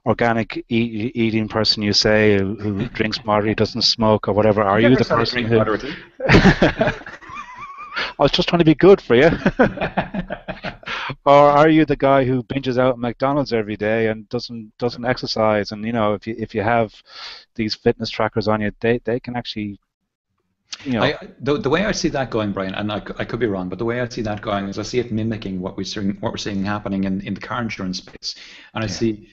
organic eating person you say who drinks moderately, doesn't smoke or whatever? Are I you never the said I person drink who? moderately. I was just trying to be good for you. Or are you the guy who binges out at McDonald's every day and doesn't exercise? And if you have these fitness trackers on you, they can actually, The way I see that going, Brian, and I could be wrong, but the way I see that going is I see it mimicking what we're seeing happening in the car insurance space, and I yeah, see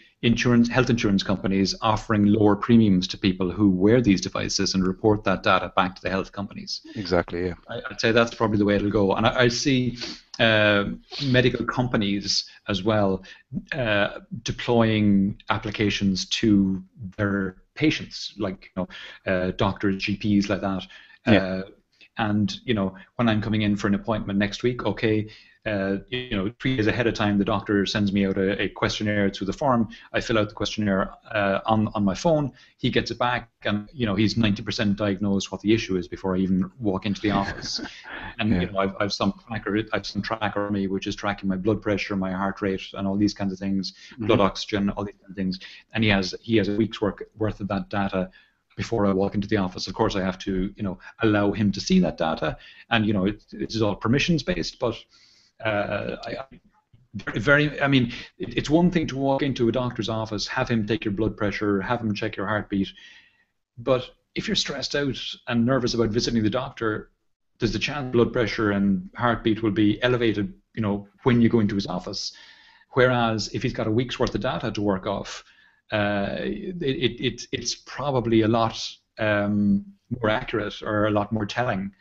health insurance companies offering lower premiums to people who wear these devices and report that data back to the health companies. exactly, yeah, I'd say that's probably the way it'll go, and I see medical companies as well deploying applications to their patients, like doctors, GPs, like that. yeah. And when I'm coming in for an appointment next week, okay, 3 days ahead of time, the doctor sends me out a questionnaire through the form. I fill out the questionnaire on my phone. He gets it back, and he's 90% diagnosed what the issue is before I even walk into the office. And Yeah. I've some tracker on me, which is tracking my blood pressure, my heart rate, and all these kinds of things, blood oxygen, all these kind of things. And he has a week's worth of that data before I walk into the office. Of course, I have to allow him to see that data, and it's all permissions based, but. I mean, it's one thing to walk into a doctor's office, have him take your blood pressure, have him check your heartbeat, but if you're stressed out and nervous about visiting the doctor, there's the chance blood pressure and heartbeat will be elevated, when you go into his office. Whereas if he's got a week's worth of data to work off, it's probably a lot more accurate or a lot more telling.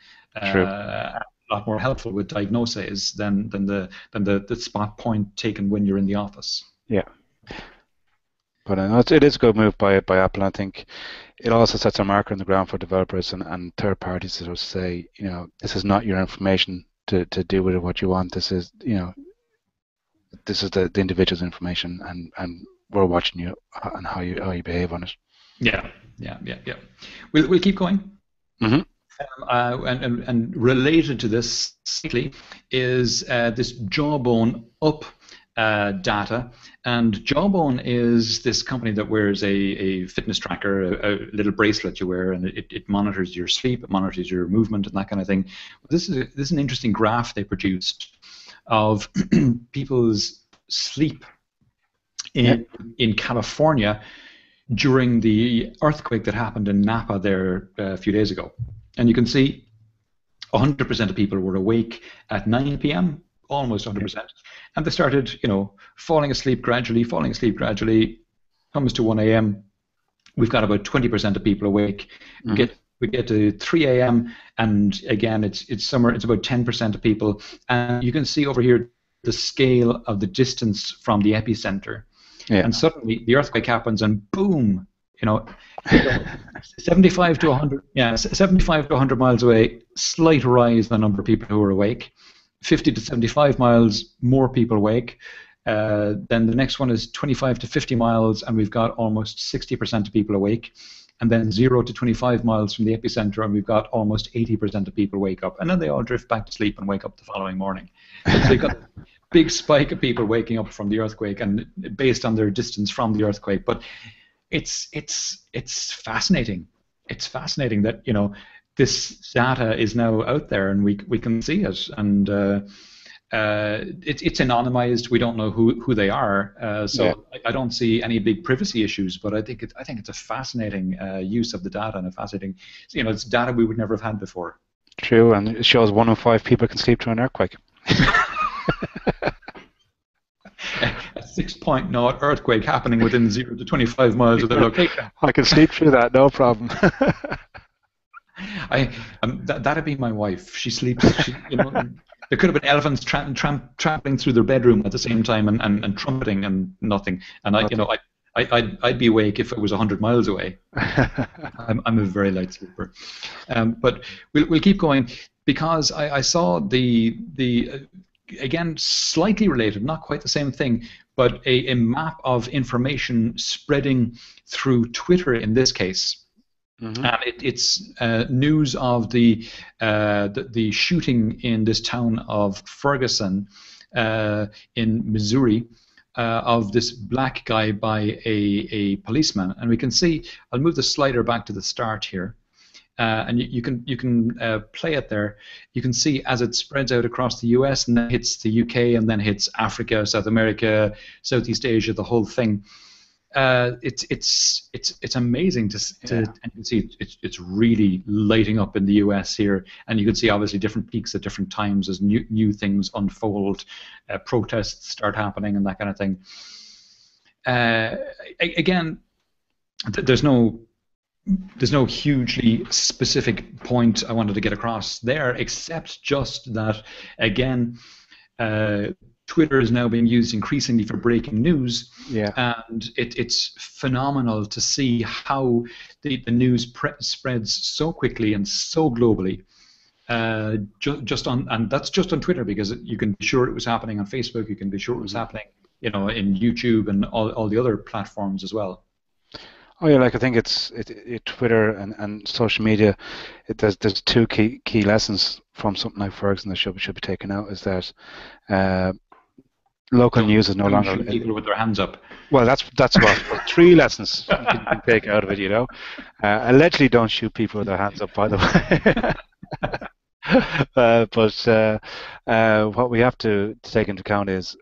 True. A lot more helpful with diagnoses than the spot point taken when you're in the office. Yeah. But it is a good move by Apple. And I think it also sets a marker on the ground for developers and third parties to say, this is not your information to do with it what you want. This is, this is the individual's information, and we're watching you and how you behave on it. Yeah. We'll keep going. Mm-hmm. And related to this slightly is this Jawbone Up data. And Jawbone is this company that wears a fitness tracker, a little bracelet you wear, and it monitors your sleep, it monitors your movement, and that kind of thing. This is an interesting graph they produced of people's sleep in California during the earthquake that happened in Napa there a few days ago. And you can see 100% of people were awake at 9 p.m., almost 100%. And they started, falling asleep gradually. Comes to 1 a.m., we've got about 20% of people awake. Mm-hmm. We get to 3 a.m., and again, it's about 10% of people. And you can see over here the scale of the distance from the epicenter. Yeah. And suddenly the earthquake happens, and boom, 75 to 100 miles away, slight rise in the number of people who are awake. 50 to 75 miles, more people awake. Then the next one is 25 to 50 miles, and we've got almost 60% of people awake. And then 0 to 25 miles from the epicenter, and we've got almost 80% of people wake up. And then they all drift back to sleep and wake up the following morning. So you've got a big spike of people waking up from the earthquake, and based on their distance from the earthquake. But it's fascinating. It's fascinating that this data is now out there, and we can see it. And it's anonymized. We don't know who they are, so I don't see any big privacy issues. But I think it's a fascinating use of the data, and a fascinating, it's data we would never have had before. True, and it shows 1 in 5 people can sleep through an earthquake. A 6.0 earthquake happening within 0 to 25 miles of their location. I can sleep through that, no problem. That'd be my wife. She sleeps. There could have been elephants trampling through their bedroom at the same time and trumpeting and nothing. And I'd be awake if it was 100 miles away. I'm a very light sleeper. But we'll keep going, because I saw the again, slightly related, not quite the same thing, but a map of information spreading through Twitter in this case. And it's news of the shooting in this town of Ferguson in Missouri of this black guy by a policeman. And we can see, I'll move the slider back to the start here. And you can play it there. You can see as it spreads out across the US and then hits the UK and then hits Africa, South America, Southeast Asia, the whole thing. It's amazing and you can see it's really lighting up in the US here, and you can see obviously different peaks at different times as new things unfold, protests start happening and that kind of thing. Again, there's no hugely specific point I wanted to get across there, except just that, again, Twitter is now being used increasingly for breaking news, and it's phenomenal to see how the news spreads so quickly and so globally. And that's just on Twitter, because you can be sure it was happening on Facebook, you can be sure it was happening, in YouTube and all the other platforms as well. Oh yeah, like I think it's Twitter and social media. There's two key lessons from something like Ferguson that should be taken out. Is that local news is no longer shoot people with their hands up. Well, that's about 3 lessons you can take out of it. Allegedly, don't shoot people with their hands up, by the way. But what we have to take into account is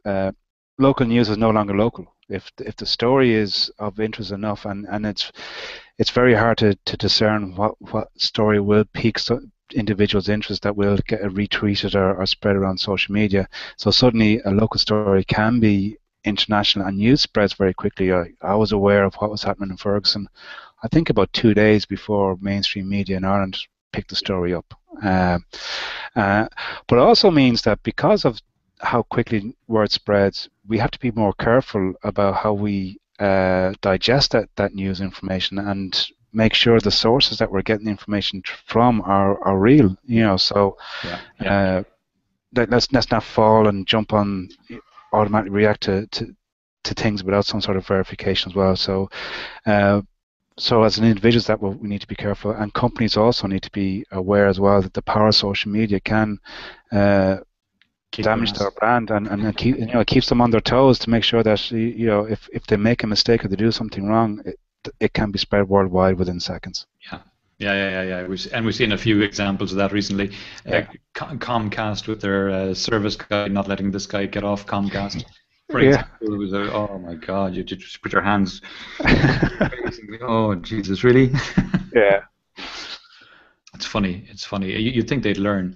local news is no longer local. If the story is of interest enough, and it's very hard to discern what story will pique individuals' interest that will get retweeted or spread around social media. So suddenly a local story can be international, and news spreads very quickly. I was aware of what was happening in Ferguson, I think about 2 days before mainstream media in Ireland picked the story up. But it also means that because of how quickly word spreads, we have to be more careful about how we digest that news information and make sure the sources that we're getting the information from are real. So let's not fall and jump on, automatically react to things without some sort of verification as well. So as an individual, that we need to be careful, and companies also need to be aware as well that the power of social media can damage their brand, and keep, it keeps them on their toes to make sure that if they make a mistake or they do something wrong, it can be spread worldwide within seconds. Yeah. We've seen a few examples of that recently. Comcast with their service guy not letting this guy get off Comcast. For example, it was oh my God, you just put your hands. Oh Jesus, really? Yeah. It's funny. You'd think they'd learn.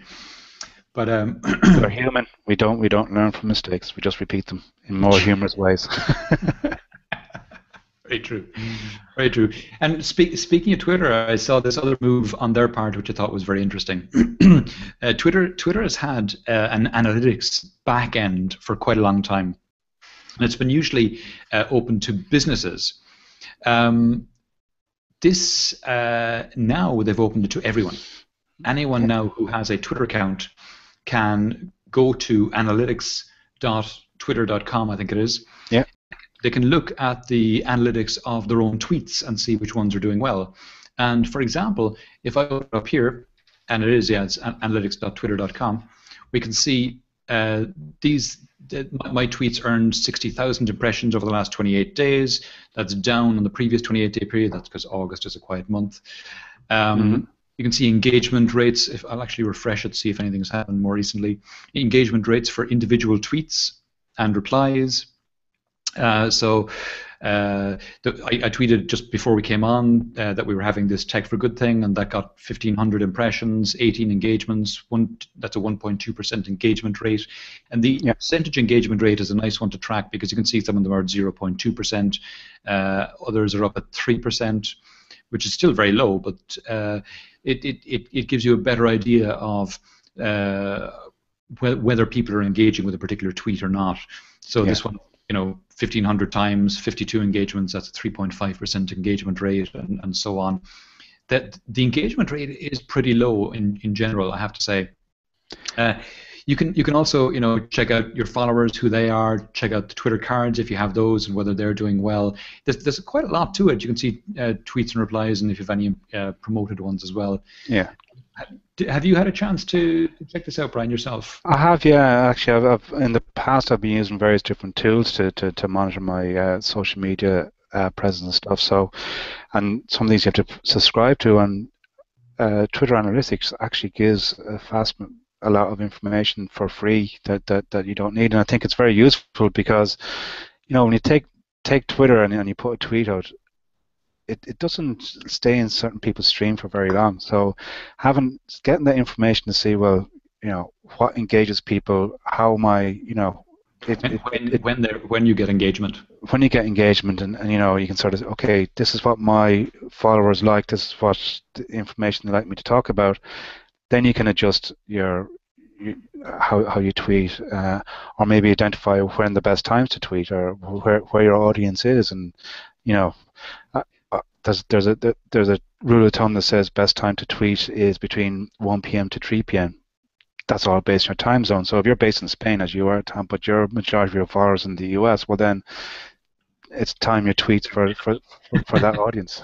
But we're human. We don't learn from mistakes. We just repeat them in more humorous ways. Very true. Very true. And speaking of Twitter, I saw this other move on their part, which I thought was very interesting. Twitter has had an analytics back end for quite a long time, and it's been usually open to businesses. This now they've opened it to everyone. Anyone now who has a Twitter account can go to analytics.twitter.com, I think it is. Yeah. They can look at the analytics of their own tweets and see which ones are doing well. And for example, if I open up here, and it's analytics.twitter.com, we can see my tweets earned 60,000 impressions over the last 28 days. That's down on the previous 28-day period. That's because August is a quiet month. You can see engagement rates. If I'll actually refresh it, see if anything's happened more recently. Engagement rates for individual tweets and replies. I tweeted just before we came on that we were having this Tech for Good thing, and that got 1,500 impressions, 18 engagements. That's a 1.2% engagement rate. And the percentage engagement rate is a nice one to track, because you can see some of them are at 0.2%. Others are up at 3%, which is still very low, but it gives you a better idea of whether people are engaging with a particular tweet or not. So this one, 1,500 times, 52 engagements, that's a 3.5% engagement rate, and so on. That the engagement rate is pretty low in general, I have to say. You can also check out your followers, who they are, check out the Twitter cards if you have those, and whether they're doing well. There's quite a lot to it. You can see tweets and replies, and if you have any promoted ones as well. Yeah. Have you had a chance to check this out, Brian, yourself? I have, yeah. Actually, I've in the past I've been using various different tools to monitor my social media presence and stuff. So, and some of these you have to subscribe to, and Twitter Analytics actually gives a lot of information for free that you don't need, and I think it's very useful because, when you take Twitter and you put a tweet out, it doesn't stay in certain people's stream for very long. So getting that information to see, well, what engages people, how my, when you get engagement. When you get engagement, and you can sort of, okay, this is what my followers like, this is what the information they like me to talk about. Then you can adjust how you tweet, or maybe identify when the best times to tweet, or where your audience is, and there's a rule of thumb that says best time to tweet is between 1 p.m. to 3 p.m. That's all based on your time zone. So if you're based in Spain, as you are, Tom, but your majority of your followers in the US, well then it's time your tweets for that audience.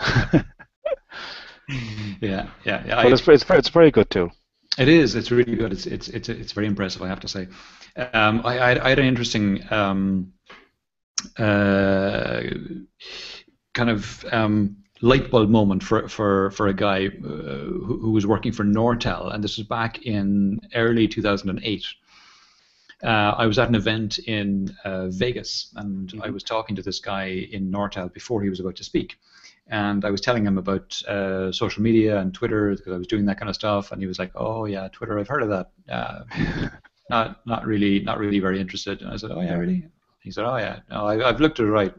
Yeah. But it's very good too. It is. It's really good. It's very impressive, I have to say. I had an interesting kind of light bulb moment for a guy who was working for Nortel, and this was back in early 2008. I was at an event in Vegas, and I was talking to this guy in Nortel before he was about to speak. And I was telling him about social media and Twitter, because I was doing that kind of stuff, and he was like, "Oh yeah, Twitter, I've heard of that. Not really very interested." And I said, "Oh yeah, really?" He said, "Oh yeah, no, I've looked at it right.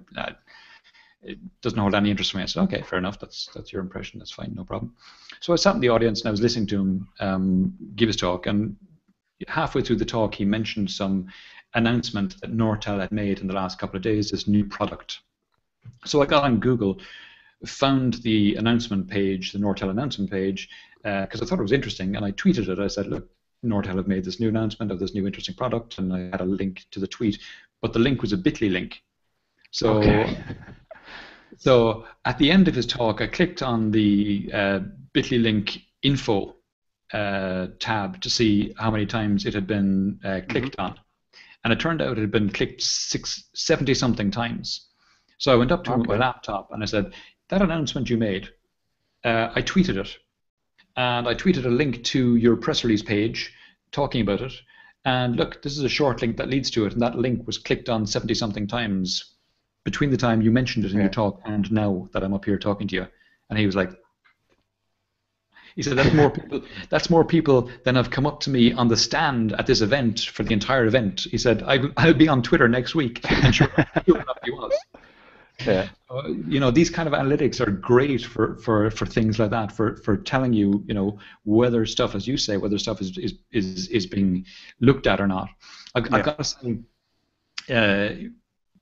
It doesn't hold any interest for me." I said, "Okay, fair enough. That's your impression. That's fine, no problem." So I sat in the audience and I was listening to him give his talk, and halfway through the talk, he mentioned some announcement that Nortel had made in the last couple of days, this new product. So I got on Google, found the announcement page, the Nortel announcement page, because I thought it was interesting, and I tweeted it. I said, "Look, Nortel have made this new announcement of this new interesting product," and I had a link to the tweet, but the link was a Bitly link. So, okay. So at the end of his talk, I clicked on the Bitly link info tab to see how many times it had been clicked on, and it turned out it had been clicked 70-something times. So I went up to him with my laptop and I said, "That announcement you made, I tweeted it, and I tweeted a link to your press release page talking about it, and look, this is a short link that leads to it, and that link was clicked on 70-something times between the time you mentioned it in your talk and now that I'm up here talking to you." And he was like, he said, that's more people than have come up to me on the stand at this event for the entire event. He said, "I'll be on Twitter next week." And sure enough, he was. Yeah. These kind of analytics are great for things like that, for telling you, whether stuff, as you say, whether stuff is being looked at or not. I've got to say,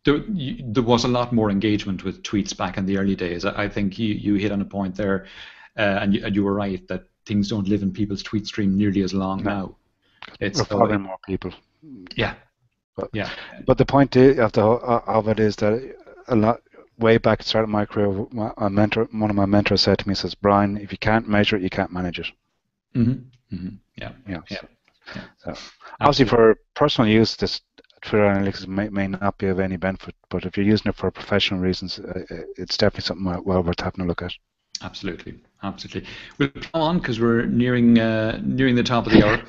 there was a lot more engagement with tweets back in the early days. I think you hit on a point there, and you were right that things don't live in people's tweet stream nearly as long now. We're following more people. Yeah. But the point of it is that a lot. Way back at the start of my career, one of my mentors said to me, says, "Brian, if you can't measure it, you can't manage it." Yeah. So obviously, for personal use, this Twitter analytics may not be of any benefit, but if you're using it for professional reasons, it's definitely something well worth having a look at. Absolutely. We'll come on because we're nearing the top of the hour.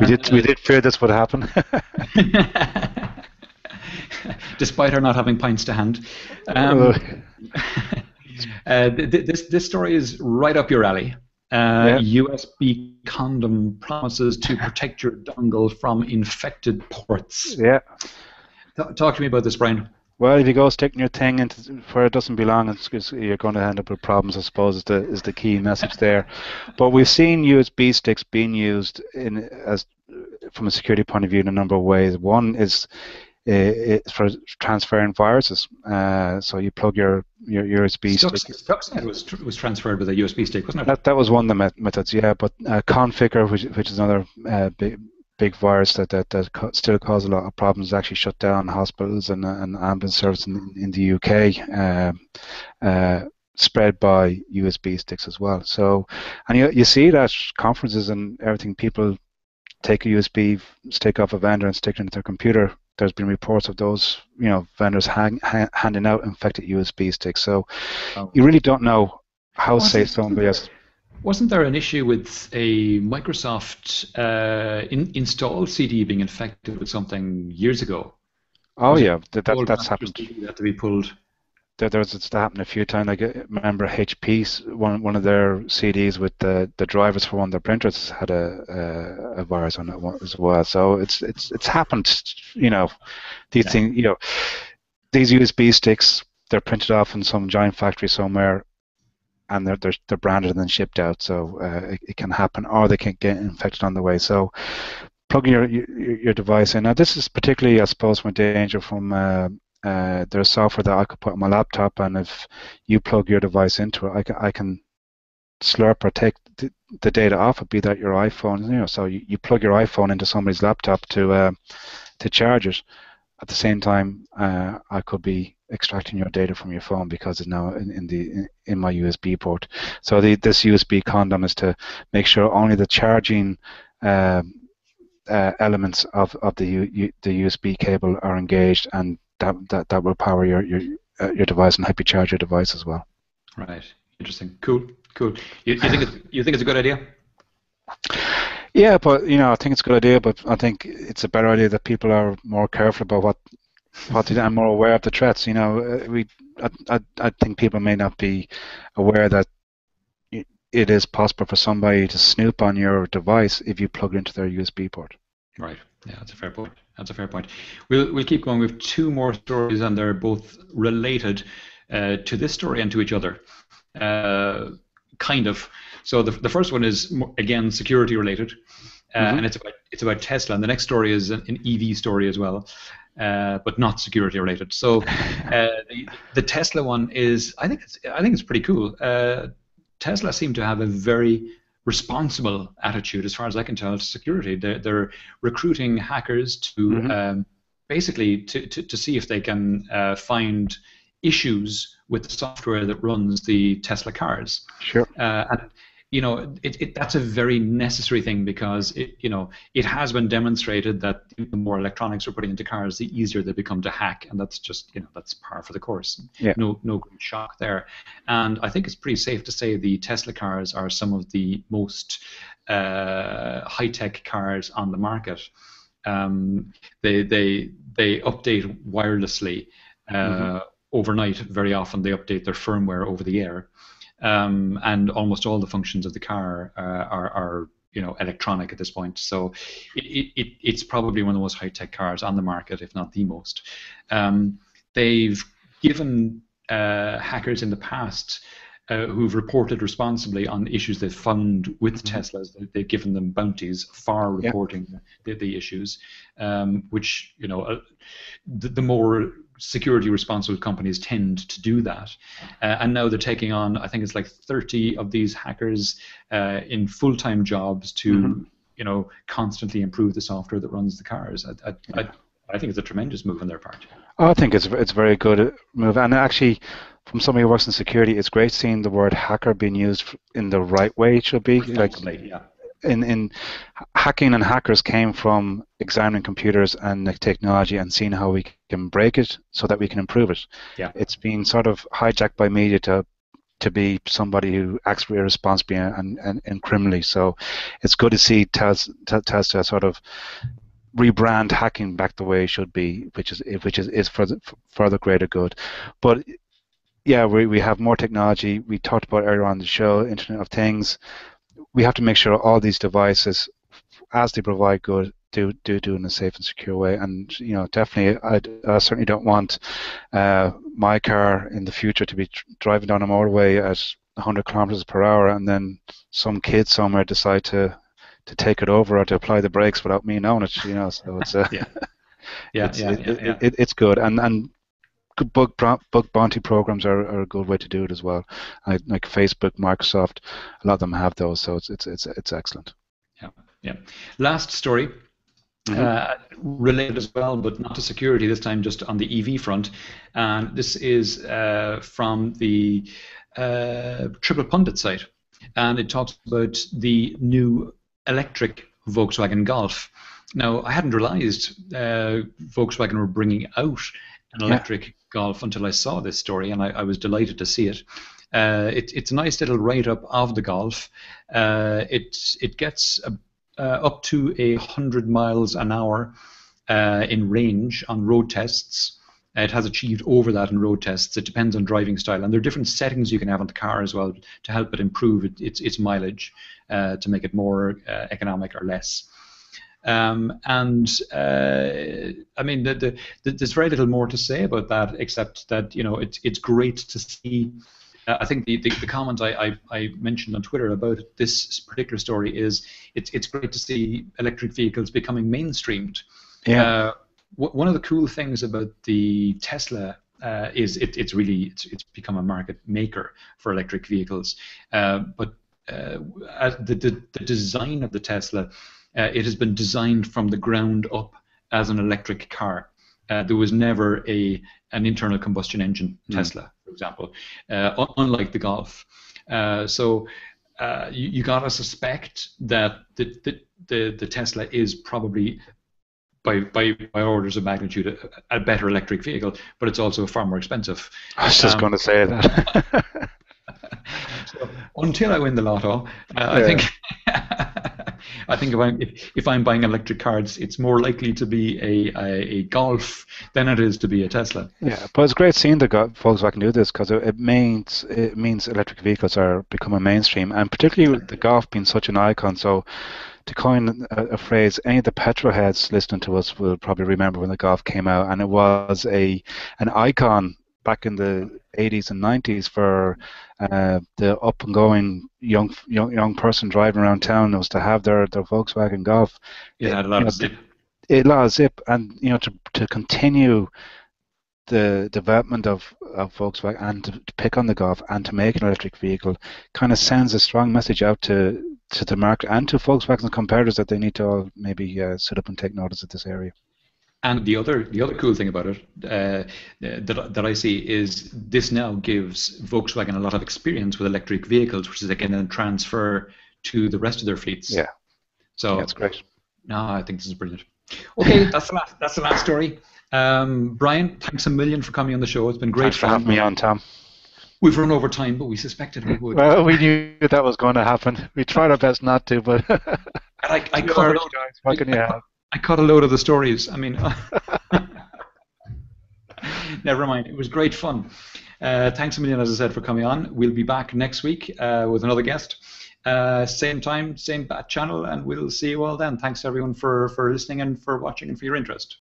We did fear this would happen. Despite her not having pints to hand. This story is right up your alley. USB condom promises to protect your dongle from infected ports. Yeah. Talk to me about this, Brian. Well, if you go sticking your thing into where it doesn't belong, you're going to end up with problems, I suppose, is the key message there. But we've seen USB sticks being used from a security point of view in a number of ways. One is it's for transferring viruses. So you plug your USB stick. Stuxnet was transferred with a USB stick, wasn't it? That was one of the methods, yeah. But Configure, which is another big big virus that still cause a lot of problems, actually shut down hospitals and ambulance service in the UK, spread by USB sticks as well. So, and you see that conferences and everything, people take a USB stick off a vendor and stick it into their computer. There's been reports of those, vendors handing out infected USB sticks. So you really don't know how safe somebody is. Wasn't there an issue with a Microsoft installed CD being infected with something years ago? Oh yeah, that's happened. CD that had to be pulled. It's happened a few times. I remember HP, one of their CDs with the drivers for one of their printers had a virus on it as well. So it's happened. These things. These USB sticks, they're printed off in some giant factory somewhere, and they're branded and then shipped out. So it can happen, or they can get infected on the way. So plugging your device in. Now this is particularly, I suppose, my danger from. There's software that I could put on my laptop, and if you plug your device into it, I can slurp or take the data off it, be that your iPhone. So you plug your iPhone into somebody's laptop to charge it. At the same time, I could be extracting your data from your phone because it's now in my USB port. So this USB condom is to make sure only the charging elements of the USB cable are engaged, and that will power your device and help you charge your device as well. Right. Interesting. Cool. You think it's a good idea? Yeah, but I think it's a good idea. But I think it's a better idea that people are more careful about what to do and more aware of the threats. I think people may not be aware that it is possible for somebody to snoop on your device if you plug it into their USB port. Right. Yeah, that's a fair point. We'll keep going. We have two more stories, and they're both related to this story and to each other, kind of. So the first one is again security related, and it's about Tesla. And the next story is an EV story as well, but not security related. So the Tesla one is I think it's pretty cool. Tesla seem to have a very responsible attitude, as far as I can tell, to security. They're recruiting hackers to basically to see if they can find issues with the software that runs the Tesla cars. Sure. And that's a very necessary thing, because it has been demonstrated that the more electronics we're putting into cars, the easier they become to hack, and that's just that's par for the course. Yeah. No great shock there. And I think it's pretty safe to say the Tesla cars are some of the most high-tech cars on the market. They update wirelessly overnight. Very often they update their firmware over the air. And almost all the functions of the car are electronic at this point. So it's probably one of the most high-tech cars on the market, if not the most. They've given hackers in the past who've reported responsibly on issues they've found with Teslas. They've given them bounties for reporting the issues, which the more security responsible companies tend to do that, and now they're taking on, I think it's like 30 of these hackers in full-time jobs to constantly improve the software that runs the cars. I think it's a tremendous move on their part. I think it's a very good move, and actually, from somebody who works in security, it's great seeing the word hacker being used in the right way. It should be in hacking, and hackers came from examining computers and the technology and seeing how we can break it so that we can improve it. Yeah. It's been sort of hijacked by media to be somebody who acts irresponsibly and criminally. So it's good to see Tesla sort of rebrand hacking back the way it should be, which is for the greater good. But yeah, we have more technology. We talked about earlier on the show, Internet of Things. We have to make sure all these devices, as they provide good, do in a safe and secure way. And definitely, I certainly don't want my car in the future to be driving down a motorway at 100 kilometers per hour, and then some kid somewhere decide to take it over or to apply the brakes without me knowing it. So it's it's good, and bug bounty programs are a good way to do it as well. Like Facebook, Microsoft, a lot of them have those, so it's excellent. Yeah. Last story related as well, but not to security this time, just on the EV front. And this is from the Triple Pundit site, and it talks about the new electric Volkswagen Golf. Now, I hadn't realized Volkswagen were bringing out an electric Golf until I saw this story, and I was delighted to see it. It's a nice little write-up of the Golf. It gets up to 100 miles an hour in range on road tests. It has achieved over that in road tests. It depends on driving style, and there are different settings you can have on the car as well to help it improve its mileage to make it more economic or less. I mean, there's very little more to say about that, except that it's great to see. I think the comment I mentioned on Twitter about this particular story is it's great to see electric vehicles becoming mainstreamed. Yeah. One of the cool things about the Tesla is it's become a market maker for electric vehicles. But the design of the Tesla, it has been designed from the ground up as an electric car. There was never an internal combustion engine Tesla, for example, unlike the Golf. So you gotta suspect that the Tesla is probably by orders of magnitude a better electric vehicle, but it's also far more expensive. I was just going to say that. So, until I win the lotto, I think if I'm buying electric cars, it's more likely to be a Golf than it is to be a Tesla. Yeah, but it's great seeing the Volkswagen do this, because it means electric vehicles are becoming mainstream, and particularly with the Golf being such an icon. So, to coin a phrase, any of the petrol heads listening to us will probably remember when the Golf came out, and it was an icon back in the 80s and 90s for the up and going young person driving around town. It was to have their Volkswagen Golf. It had a lot of zip. A lot of zip, and to continue the development of Volkswagen and to pick on the Golf and to make an electric vehicle kind of sends a strong message out to the market and to Volkswagen competitors that they need to all maybe sit up and take notice of this area. And the other cool thing about it that I see is this now gives Volkswagen a lot of experience with electric vehicles, which they can then transfer to the rest of their fleets. Yeah. So that's great. No, I think this is brilliant. Okay, that's the last story. Brian, thanks a million for coming on the show. It's been great. Thanks for having me on, Tom. We've run over time, but we suspected we would. Well, we knew that was going to happen. We tried our best not to, but I cut a load. What can you have? I cut a load of the stories. I mean, never mind. It was great fun. Thanks a million, as I said, for coming on. We'll be back next week with another guest. Same time, same channel, and we'll see you all then. Thanks everyone for listening and for watching and for your interest.